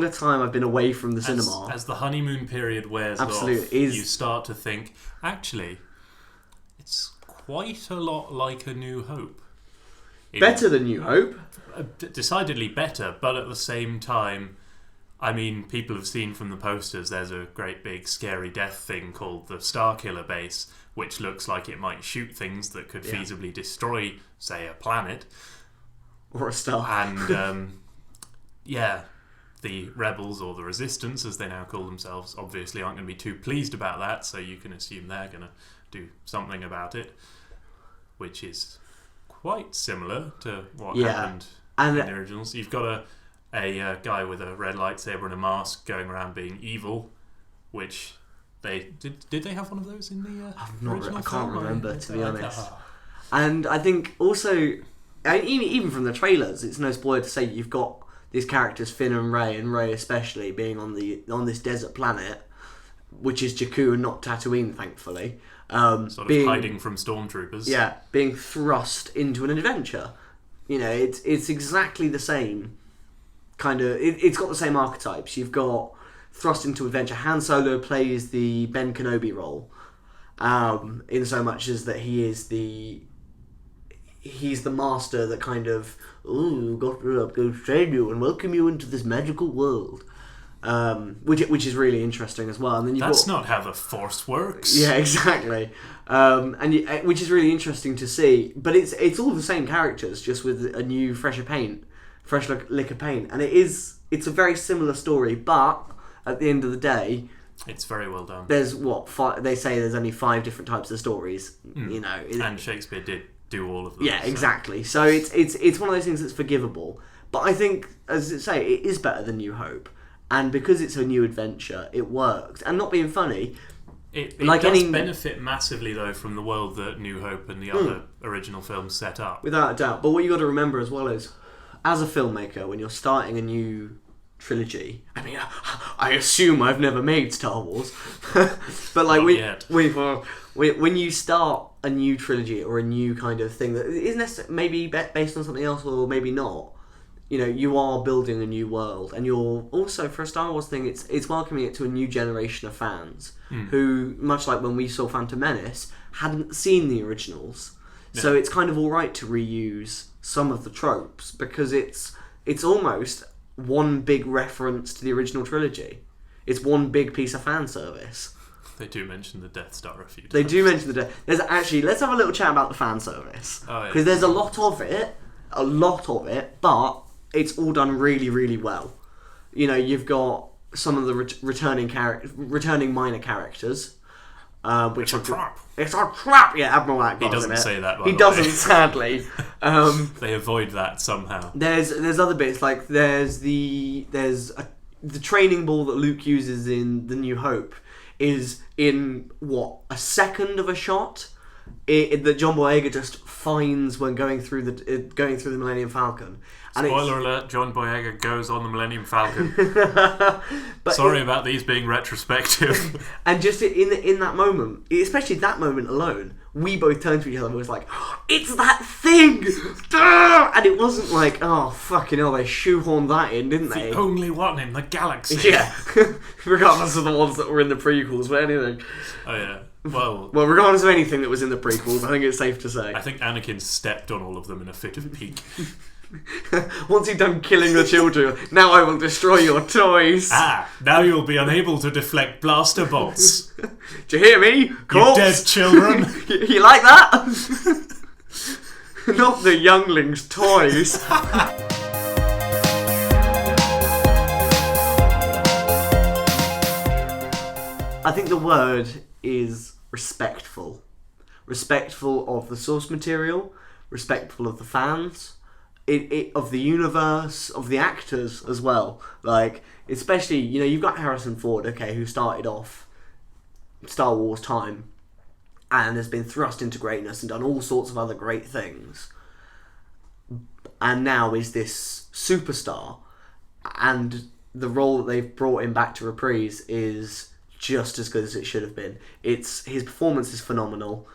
time I've been away from the cinema, as the honeymoon period wears off, you start to think, actually, it's quite a lot like A New Hope. Better than New Hope. Decidedly better, but at the same time, I mean, people have seen from the posters, there's a great big scary death thing called the Starkiller Base, which looks like it might shoot things that could feasibly destroy, say, a planet. Or a star. And, the rebels, or the resistance as they now call themselves, obviously aren't going to be too pleased about that, so you can assume they're going to do something about it, which is quite similar to what happened in the originals. You've got a guy with a red lightsaber and a mask going around being evil, which they did they have one of those in the original I can't film? remember, to be honest. And I think also, even from the trailers, it's no spoiler to say you've got these characters, Finn and Rey especially, being on this desert planet, which is Jakku and not Tatooine, thankfully. Sort of hiding from stormtroopers. Yeah, being thrust into an adventure. You know, it's exactly the same kind of. It's got the same archetypes. You've got thrust into adventure. Han Solo plays the Ben Kenobi role, in so much as that he's the master that kind of, got to go train you and welcome you into this magical world. Which is really interesting as well. And then that's not how the Force works. Yeah, exactly. Which is really interesting to see. But it's all the same characters, just with a new, fresh lick of paint. And it's a very similar story. But at the end of the day, it's very well done. There's they say there's only 5 different types of stories. You know, and Shakespeare did do all of them. Yeah, exactly. So it's one of those things that's forgivable. But I think, as I say, it is better than New Hope. And because it's a new adventure, it works. And not being funny, it does benefit massively, though, from the world that New Hope and the other original films set up. Without a doubt. But what you got to remember as well is, as a filmmaker, when you're starting a new trilogy, I mean, I assume I've never made Star Wars, but like when you start a new trilogy or a new kind of thing that isn't maybe based on something else or maybe not, you know, you are building a new world, and you're also, for a Star Wars thing, it's welcoming it to a new generation of fans who, much like when we saw Phantom Menace, hadn't seen the originals. Yeah. So it's kind of all right to reuse some of the tropes, because it's almost one big reference to the original trilogy. It's one big piece of fan service. They do mention the Death Star a few times. They do mention the Death. There's actually, let's have a little chat about the fan service, because there's a lot of it, but it's all done really, really well. You know, you've got some of the returning minor characters, which it's a trap. It's a trap. Yeah, Admiral Akbar. He doesn't say that. He doesn't, sadly. They avoid that somehow. There's other bits, like there's the training ball that Luke uses in The New Hope is in a second of a shot. That John Boyega just finds when going through the Millennium Falcon. And spoiler alert: John Boyega goes on the Millennium Falcon. Sorry about these being retrospective. And just in that moment, especially that moment alone, we both turned to each other and was like, "It's that thing!" And it wasn't like, "Oh fucking hell, they shoehorned that in, didn't they?" The only one in the galaxy. Yeah, regardless of the ones that were in the prequels, but anything. Oh yeah. Well, regardless of anything that was in the prequels, I think it's safe to say. I think Anakin stepped on all of them in a fit of pique. Once you've done killing the children, now I will destroy your toys. Now you'll be unable to deflect blaster bolts. Do you hear me? Corpse? You dead children. You like that? Not the younglings' toys. I think the word is respectful. Respectful of the source material, respectful of the fans, of the universe, of the actors as well. Like, especially, you've got Harrison Ford, okay, who started off Star Wars time and has been thrust into greatness and done all sorts of other great things. And now is this superstar. And the role that they've brought him back to reprise is just as good as it should have been. His performance is phenomenal.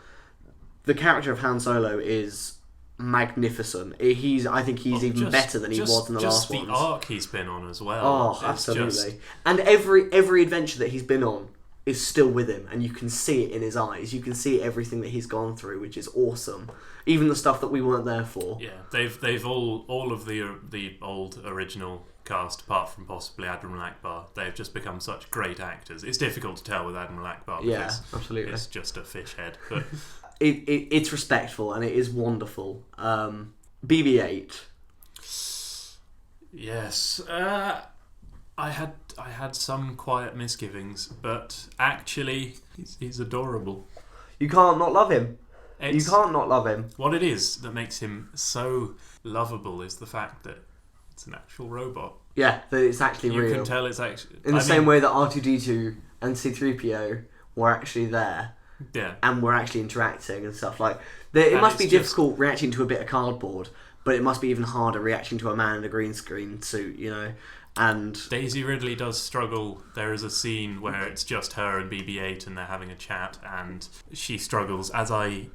The character of Han Solo is magnificent. I think he's even better than he was in the last one. Just the arc he's been on as well. Oh, absolutely. And every adventure that he's been on is still with him, and you can see it in his eyes. You can see everything that he's gone through, which is awesome. Even the stuff that we weren't there for. Yeah, they've all of the old original cast, apart from possibly Admiral Akbar, they've just become such great actors. It's difficult to tell with Admiral Akbar because absolutely. It's just a fish head. But it's respectful and it is wonderful. BB-8. Yes, I had some quiet misgivings, but actually, he's adorable. You can't not love him. You can't not love him. What it is that makes him so lovable is the fact that it's an actual robot. Yeah, that it's actually real. You can tell it's actually... In the same way that R2-D2 and C-3PO were actually there. Yeah. And were actually interacting and stuff. Like, it must be difficult reacting to a bit of cardboard, but it must be even harder reacting to a man in a green screen suit, And Daisy Ridley does struggle. There is a scene where it's just her and BB-8 and they're having a chat, and she struggles, as I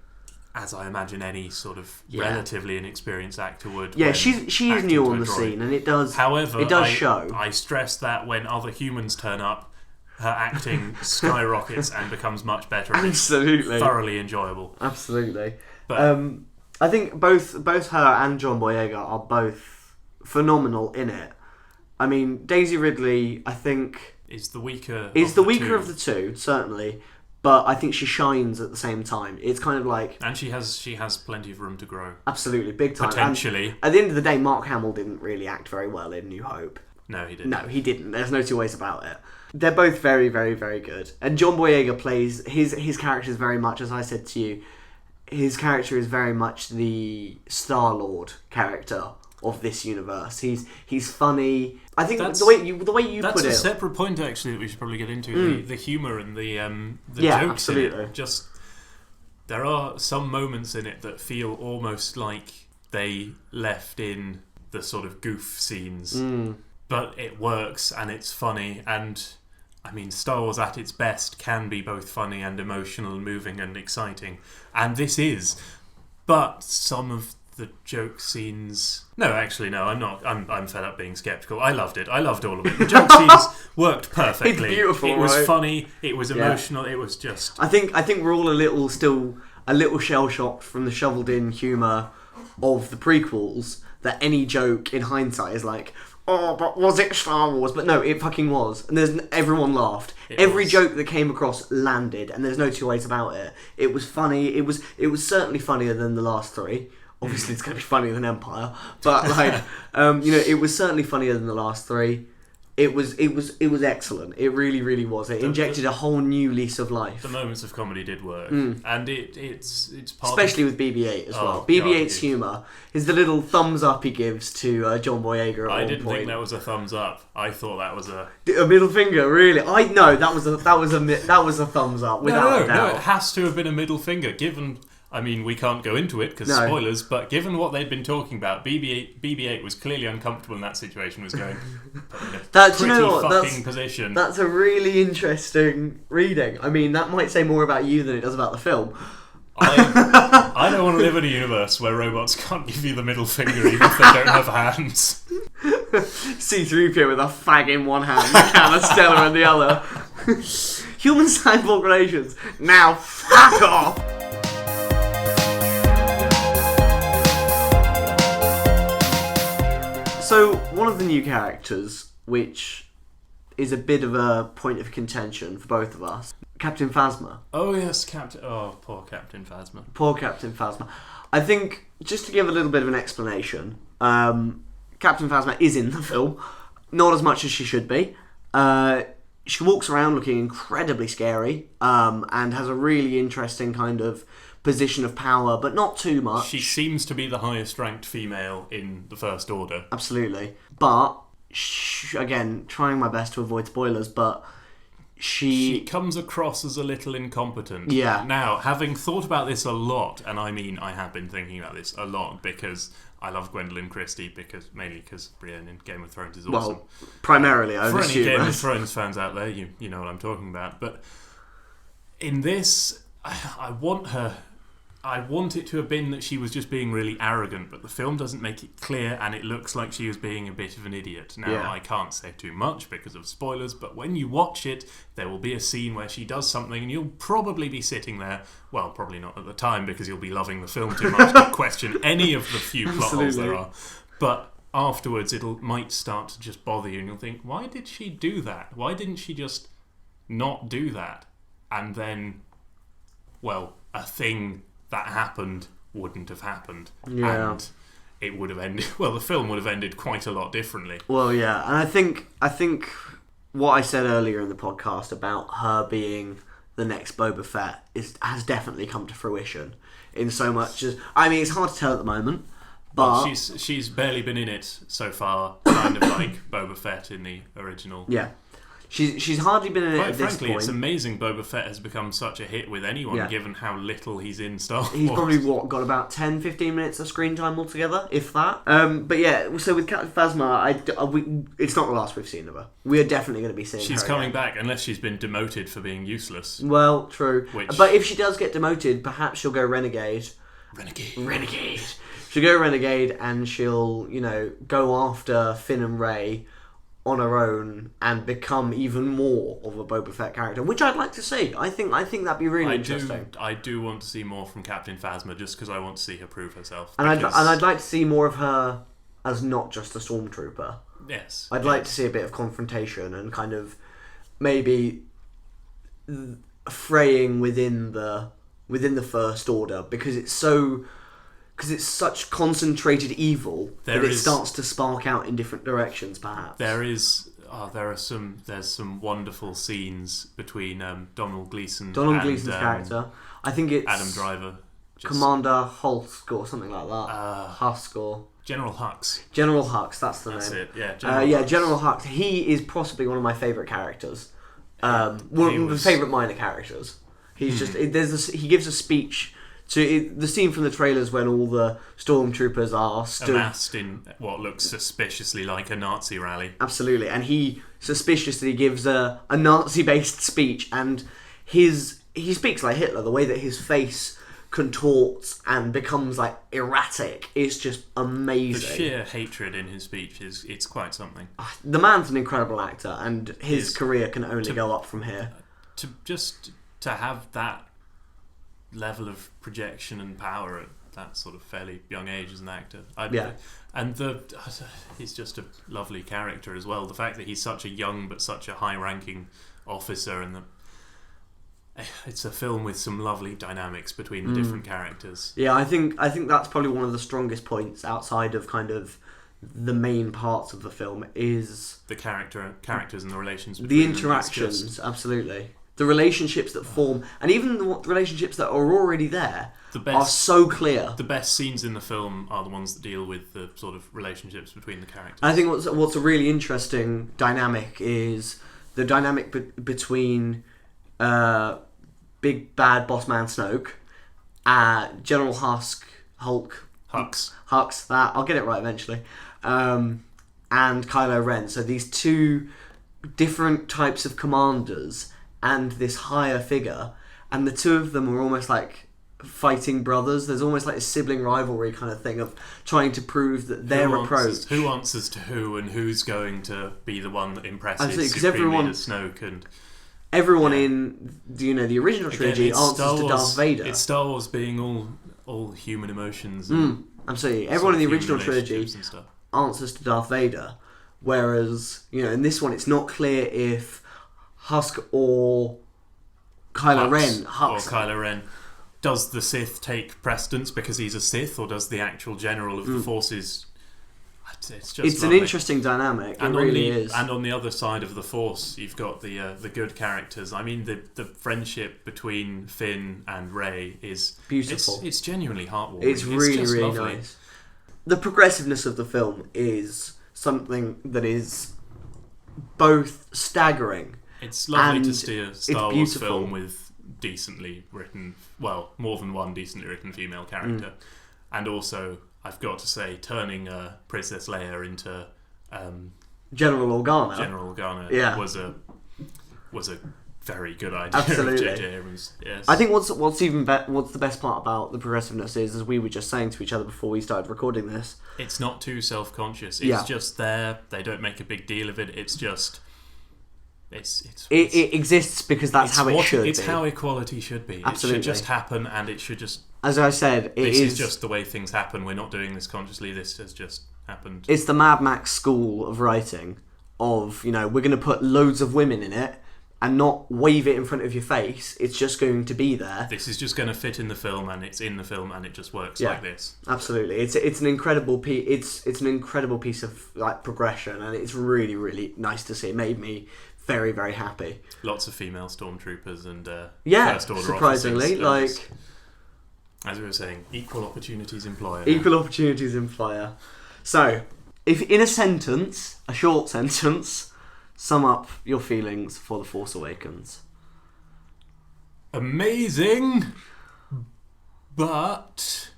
imagine any sort of relatively inexperienced actor would. Yeah, she is new on the scene, and it does. However, it does show. I stress that when other humans turn up, her acting skyrockets and becomes much better. And absolutely, it's thoroughly enjoyable. Absolutely, but I think both her and John Boyega are both phenomenal in it. I mean, Daisy Ridley, I think, is the weaker of the two, certainly. But I think she shines at the same time. It's kind of like... And she has plenty of room to grow. Absolutely, big time. Potentially. And at the end of the day, Mark Hamill didn't really act very well in New Hope. No, he didn't. No, he didn't. There's no two ways about it. They're both very, very, very good. And John Boyega plays... His character is very much, as I said to you, his character is very much the Star-Lord character of this universe. He's funny. I think the way you put it... That's a separate point, actually, that we should probably get into. The humour and the jokes absolutely. in it. There are some moments in it that feel almost like they left in the sort of goof scenes. But it works and it's funny, and I mean, Star Wars at its best can be both funny and emotional and moving and exciting. And this is. But some of the joke scenes... No, actually, no, I'm not. I'm fed up being sceptical. I loved it. I loved all of it. The joke scenes worked perfectly. It's beautiful, It was right? funny. It was emotional. It was just... I think we're all still a little shell-shocked from the shoveled-in humour of the prequels, that any joke in hindsight is like, oh, but was it Star Wars? But no, it fucking was. And everyone laughed. Every joke that came across landed, and there's no two ways about it. It was funny. It was certainly funnier than the last three. Obviously, it's going to be funnier than Empire, but like, it was certainly funnier than the last three. It was excellent. It really, really was. It injected a whole new lease of life. The moments of comedy did work, and it's part especially with BB-8 as well. BB-8's humour is the little thumbs up he gives to John Boyega at one point. I didn't think that was a thumbs up. I thought that was a middle finger. Really, that was a thumbs up without a doubt. No, it has to have been a middle finger. Given, I mean, we can't go into it because spoilers, but given what they'd been talking about, BB-8 was clearly uncomfortable in that situation, was going position. That's a really interesting reading. I mean, that might say more about you than it does about the film. I don't want to live in a universe where robots can't give you the middle finger even if they don't have hands. C-3PO with a fag in one hand, and Stella in the other. Human cyborg relations. Now fuck off! So, one of the new characters, which is a bit of a point of contention for both of us, Captain Phasma. Oh yes, Captain. Oh, poor Captain Phasma. Poor Captain Phasma. I think, just to give a little bit of an explanation, Captain Phasma is in the film, not as much as she should be. She walks around looking incredibly scary, and has a really interesting kind of position of power, but not too much. She seems to be the highest ranked female in the First Order. Absolutely. But, again, trying my best to avoid spoilers, but she comes across as a little incompetent. Yeah. Now, having thought about this a lot, and I mean I have been thinking about this a lot because I love Gwendolyn Christie, mainly because Brienne in Game of Thrones is awesome. Well, primarily, I would For any assume. Game of Thrones fans out there, you know what I'm talking about. But in this, I want it to have been that she was just being really arrogant, but the film doesn't make it clear, and it looks like she is being a bit of an idiot. Now, Yeah. I can't say too much because of spoilers, but when you watch it, there will be a scene where she does something, and you'll probably be sitting there, well, probably not at the time, because you'll be loving the film too much to question any of the few plot holes there are. But afterwards, might start to just bother you, and you'll think, why did she do that? Why didn't she just not do that? And then, well, a thing that happened wouldn't have happened. Yeah. And it would have ended... Well, the film would have ended quite a lot differently. Well, yeah, and I think what I said earlier in the podcast about her being the next Boba Fett has definitely come to fruition. In so much as... I mean, it's hard to tell at the moment, but... Well, she's barely been in it so far, kind of like Boba Fett in the original. Yeah. She's hardly been in it Quite at this frankly, point. It's amazing Boba Fett has become such a hit with anyone, Yeah. given how little he's in Star Wars. He's probably, got about 10-15 minutes of screen time altogether, if that. But yeah, so with Captain Phasma, it's not the last we've seen of her. We are definitely going to be seeing her She's coming again. back, unless she's been demoted for being useless. Well, true. But if she does get demoted, perhaps she'll go Renegade. Renegade. She'll go Renegade, and she'll, go after Finn and Rey on her own and become even more of a Boba Fett character, which I'd like to see. I think that'd be really interesting. I do want to see more from Captain Phasma, just because I want to see her prove herself. And I'd like to see more of her as not just a stormtrooper. Yes. I'd like to see a bit of confrontation and kind of maybe fraying within the First Order, because it's such concentrated evil that it starts to spark out in different directions. Perhaps there's some wonderful scenes between Donald Gleason's character. I think it's Adam Driver, Commander Hulk or something like that. Husk or General Hux. General Hux, that's the That's name. it. Yeah, General Hux. He is possibly one of my favourite characters. One of the favourite minor characters. He's he gives a speech. So the scene from the trailers when all the stormtroopers are stood amassed in what looks suspiciously like a Nazi rally. Absolutely, and he suspiciously gives a Nazi-based speech, and he speaks like Hitler. The way that his face contorts and becomes like erratic is just amazing. The sheer hatred in his speech it's quite something. The man's an incredible actor, and his career can only go up from here. To have that level of projection and power at that sort of fairly young age as an actor. And he's just a lovely character as well. The fact that he's such a young but such a high-ranking officer, and it's a film with some lovely dynamics between the different characters. Yeah, I think that's probably one of the strongest points outside of kind of the main parts of the film is the characters and the relations between the interactions. Absolutely. The relationships that form, and even the relationships that are already there, are so clear. The best scenes in the film are the ones that deal with the sort of relationships between the characters. I think what's a really interesting dynamic is the dynamic between big bad boss man Snoke, General Hux, that I'll get it right eventually, and Kylo Ren. So these two different types of commanders and this higher figure, and the two of them are almost like fighting brothers. There's almost like a sibling rivalry kind of thing of trying to prove that their approach... Who answers to who, and who's going to be the one that impresses everyone, to Snoke, and... Everyone in the original trilogy answers to Darth Vader. It's Star Wars being all human emotions. Absolutely. Everyone in the original trilogy answers to Darth Vader. Whereas, in this one, it's not clear if Husk or Kylo Ren. Does the Sith take precedence because he's a Sith, or does the actual general of the forces? It's an interesting dynamic. It really is. And on the other side of the Force, you've got the good characters. I mean, the friendship between Finn and Rey is beautiful. It's genuinely heartwarming. It's really lovely. Nice. The progressiveness of the film is something that is both staggering. It's lovely to see a Star Wars film with decently written, well, more than one decently written female character, and also, I've got to say, turning Princess Leia into General Organa, was a very good idea. Absolutely. of J.J. Abrams. Yes. I think what's the best part about the progressiveness is, as we were just saying to each other before we started recording this, it's not too self-conscious. It's just there. They don't make a big deal of it. It's just. It exists because that's how it should be. It's how equality should be. Absolutely. It should just happen, and it should just... As I said, this is just the way things happen. We're not doing this consciously. This has just happened. It's the Mad Max school of writing of, we're going to put loads of women in it and not wave it in front of your face. It's just going to be there. This is just going to fit in the film, and it's in the film, and it just works like this. Absolutely. It's an incredible piece. It's an incredible piece of progression, and it's really, really nice to see. It made me very, very happy. Lots of female stormtroopers and First Order surprisingly, officers. As we were saying, equal opportunities employer. Equal opportunities employer. So, if in a short sentence, sum up your feelings for The Force Awakens. Amazing, but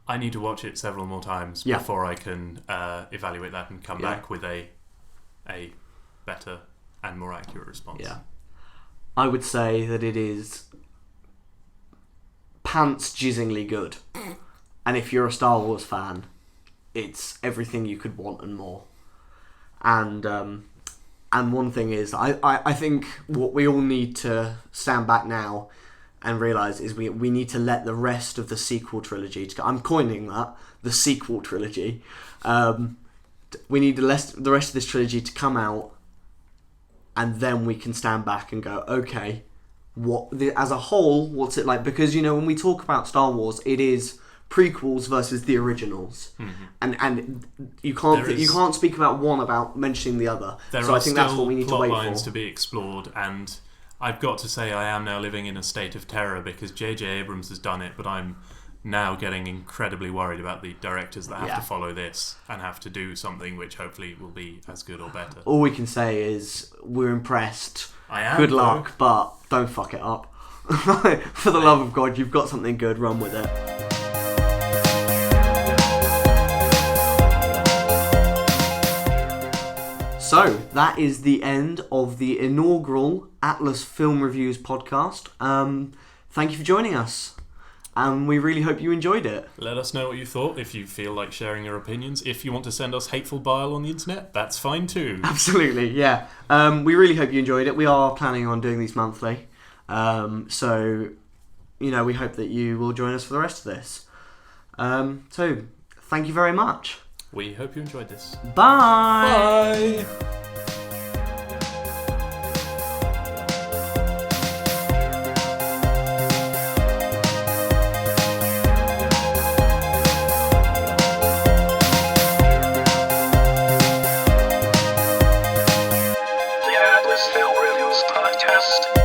I need to watch it several more times before I can evaluate that and come back with a better and more accurate response. Yeah. I would say that it is pants jizzingly good. And if you're a Star Wars fan, it's everything you could want and more. And one thing is, I think what we all need to stand back now and realise is we need to let the rest of the sequel trilogy... I'm coining that, the sequel trilogy. We need the rest of this trilogy to come out, and then we can stand back and go, okay, as a whole, what's it like? Because, when we talk about Star Wars, it is prequels versus the originals, and you can't speak about one without mentioning the other. So I think that's what we need to wait for. There are still plot lines to be explored, and I've got to say I am now living in a state of terror because J.J. Abrams has done it, but I'm now getting incredibly worried about the directors that have to follow this and have to do something which hopefully will be as good or better. All we can say is we're impressed. I am. Good luck, but don't fuck it up. For the love of God, you've got something good, run with it. So, that is the end of the inaugural Atlas Film Reviews podcast. Thank you for joining us. And we really hope you enjoyed it. Let us know what you thought, if you feel like sharing your opinions. If you want to send us hateful bile on the internet, that's fine too. Absolutely, yeah. We really hope you enjoyed it. We are planning on doing these monthly. So, we hope that you will join us for the rest of this. So, thank you very much. We hope you enjoyed this. Bye! Bye! Film Reviews Podcast.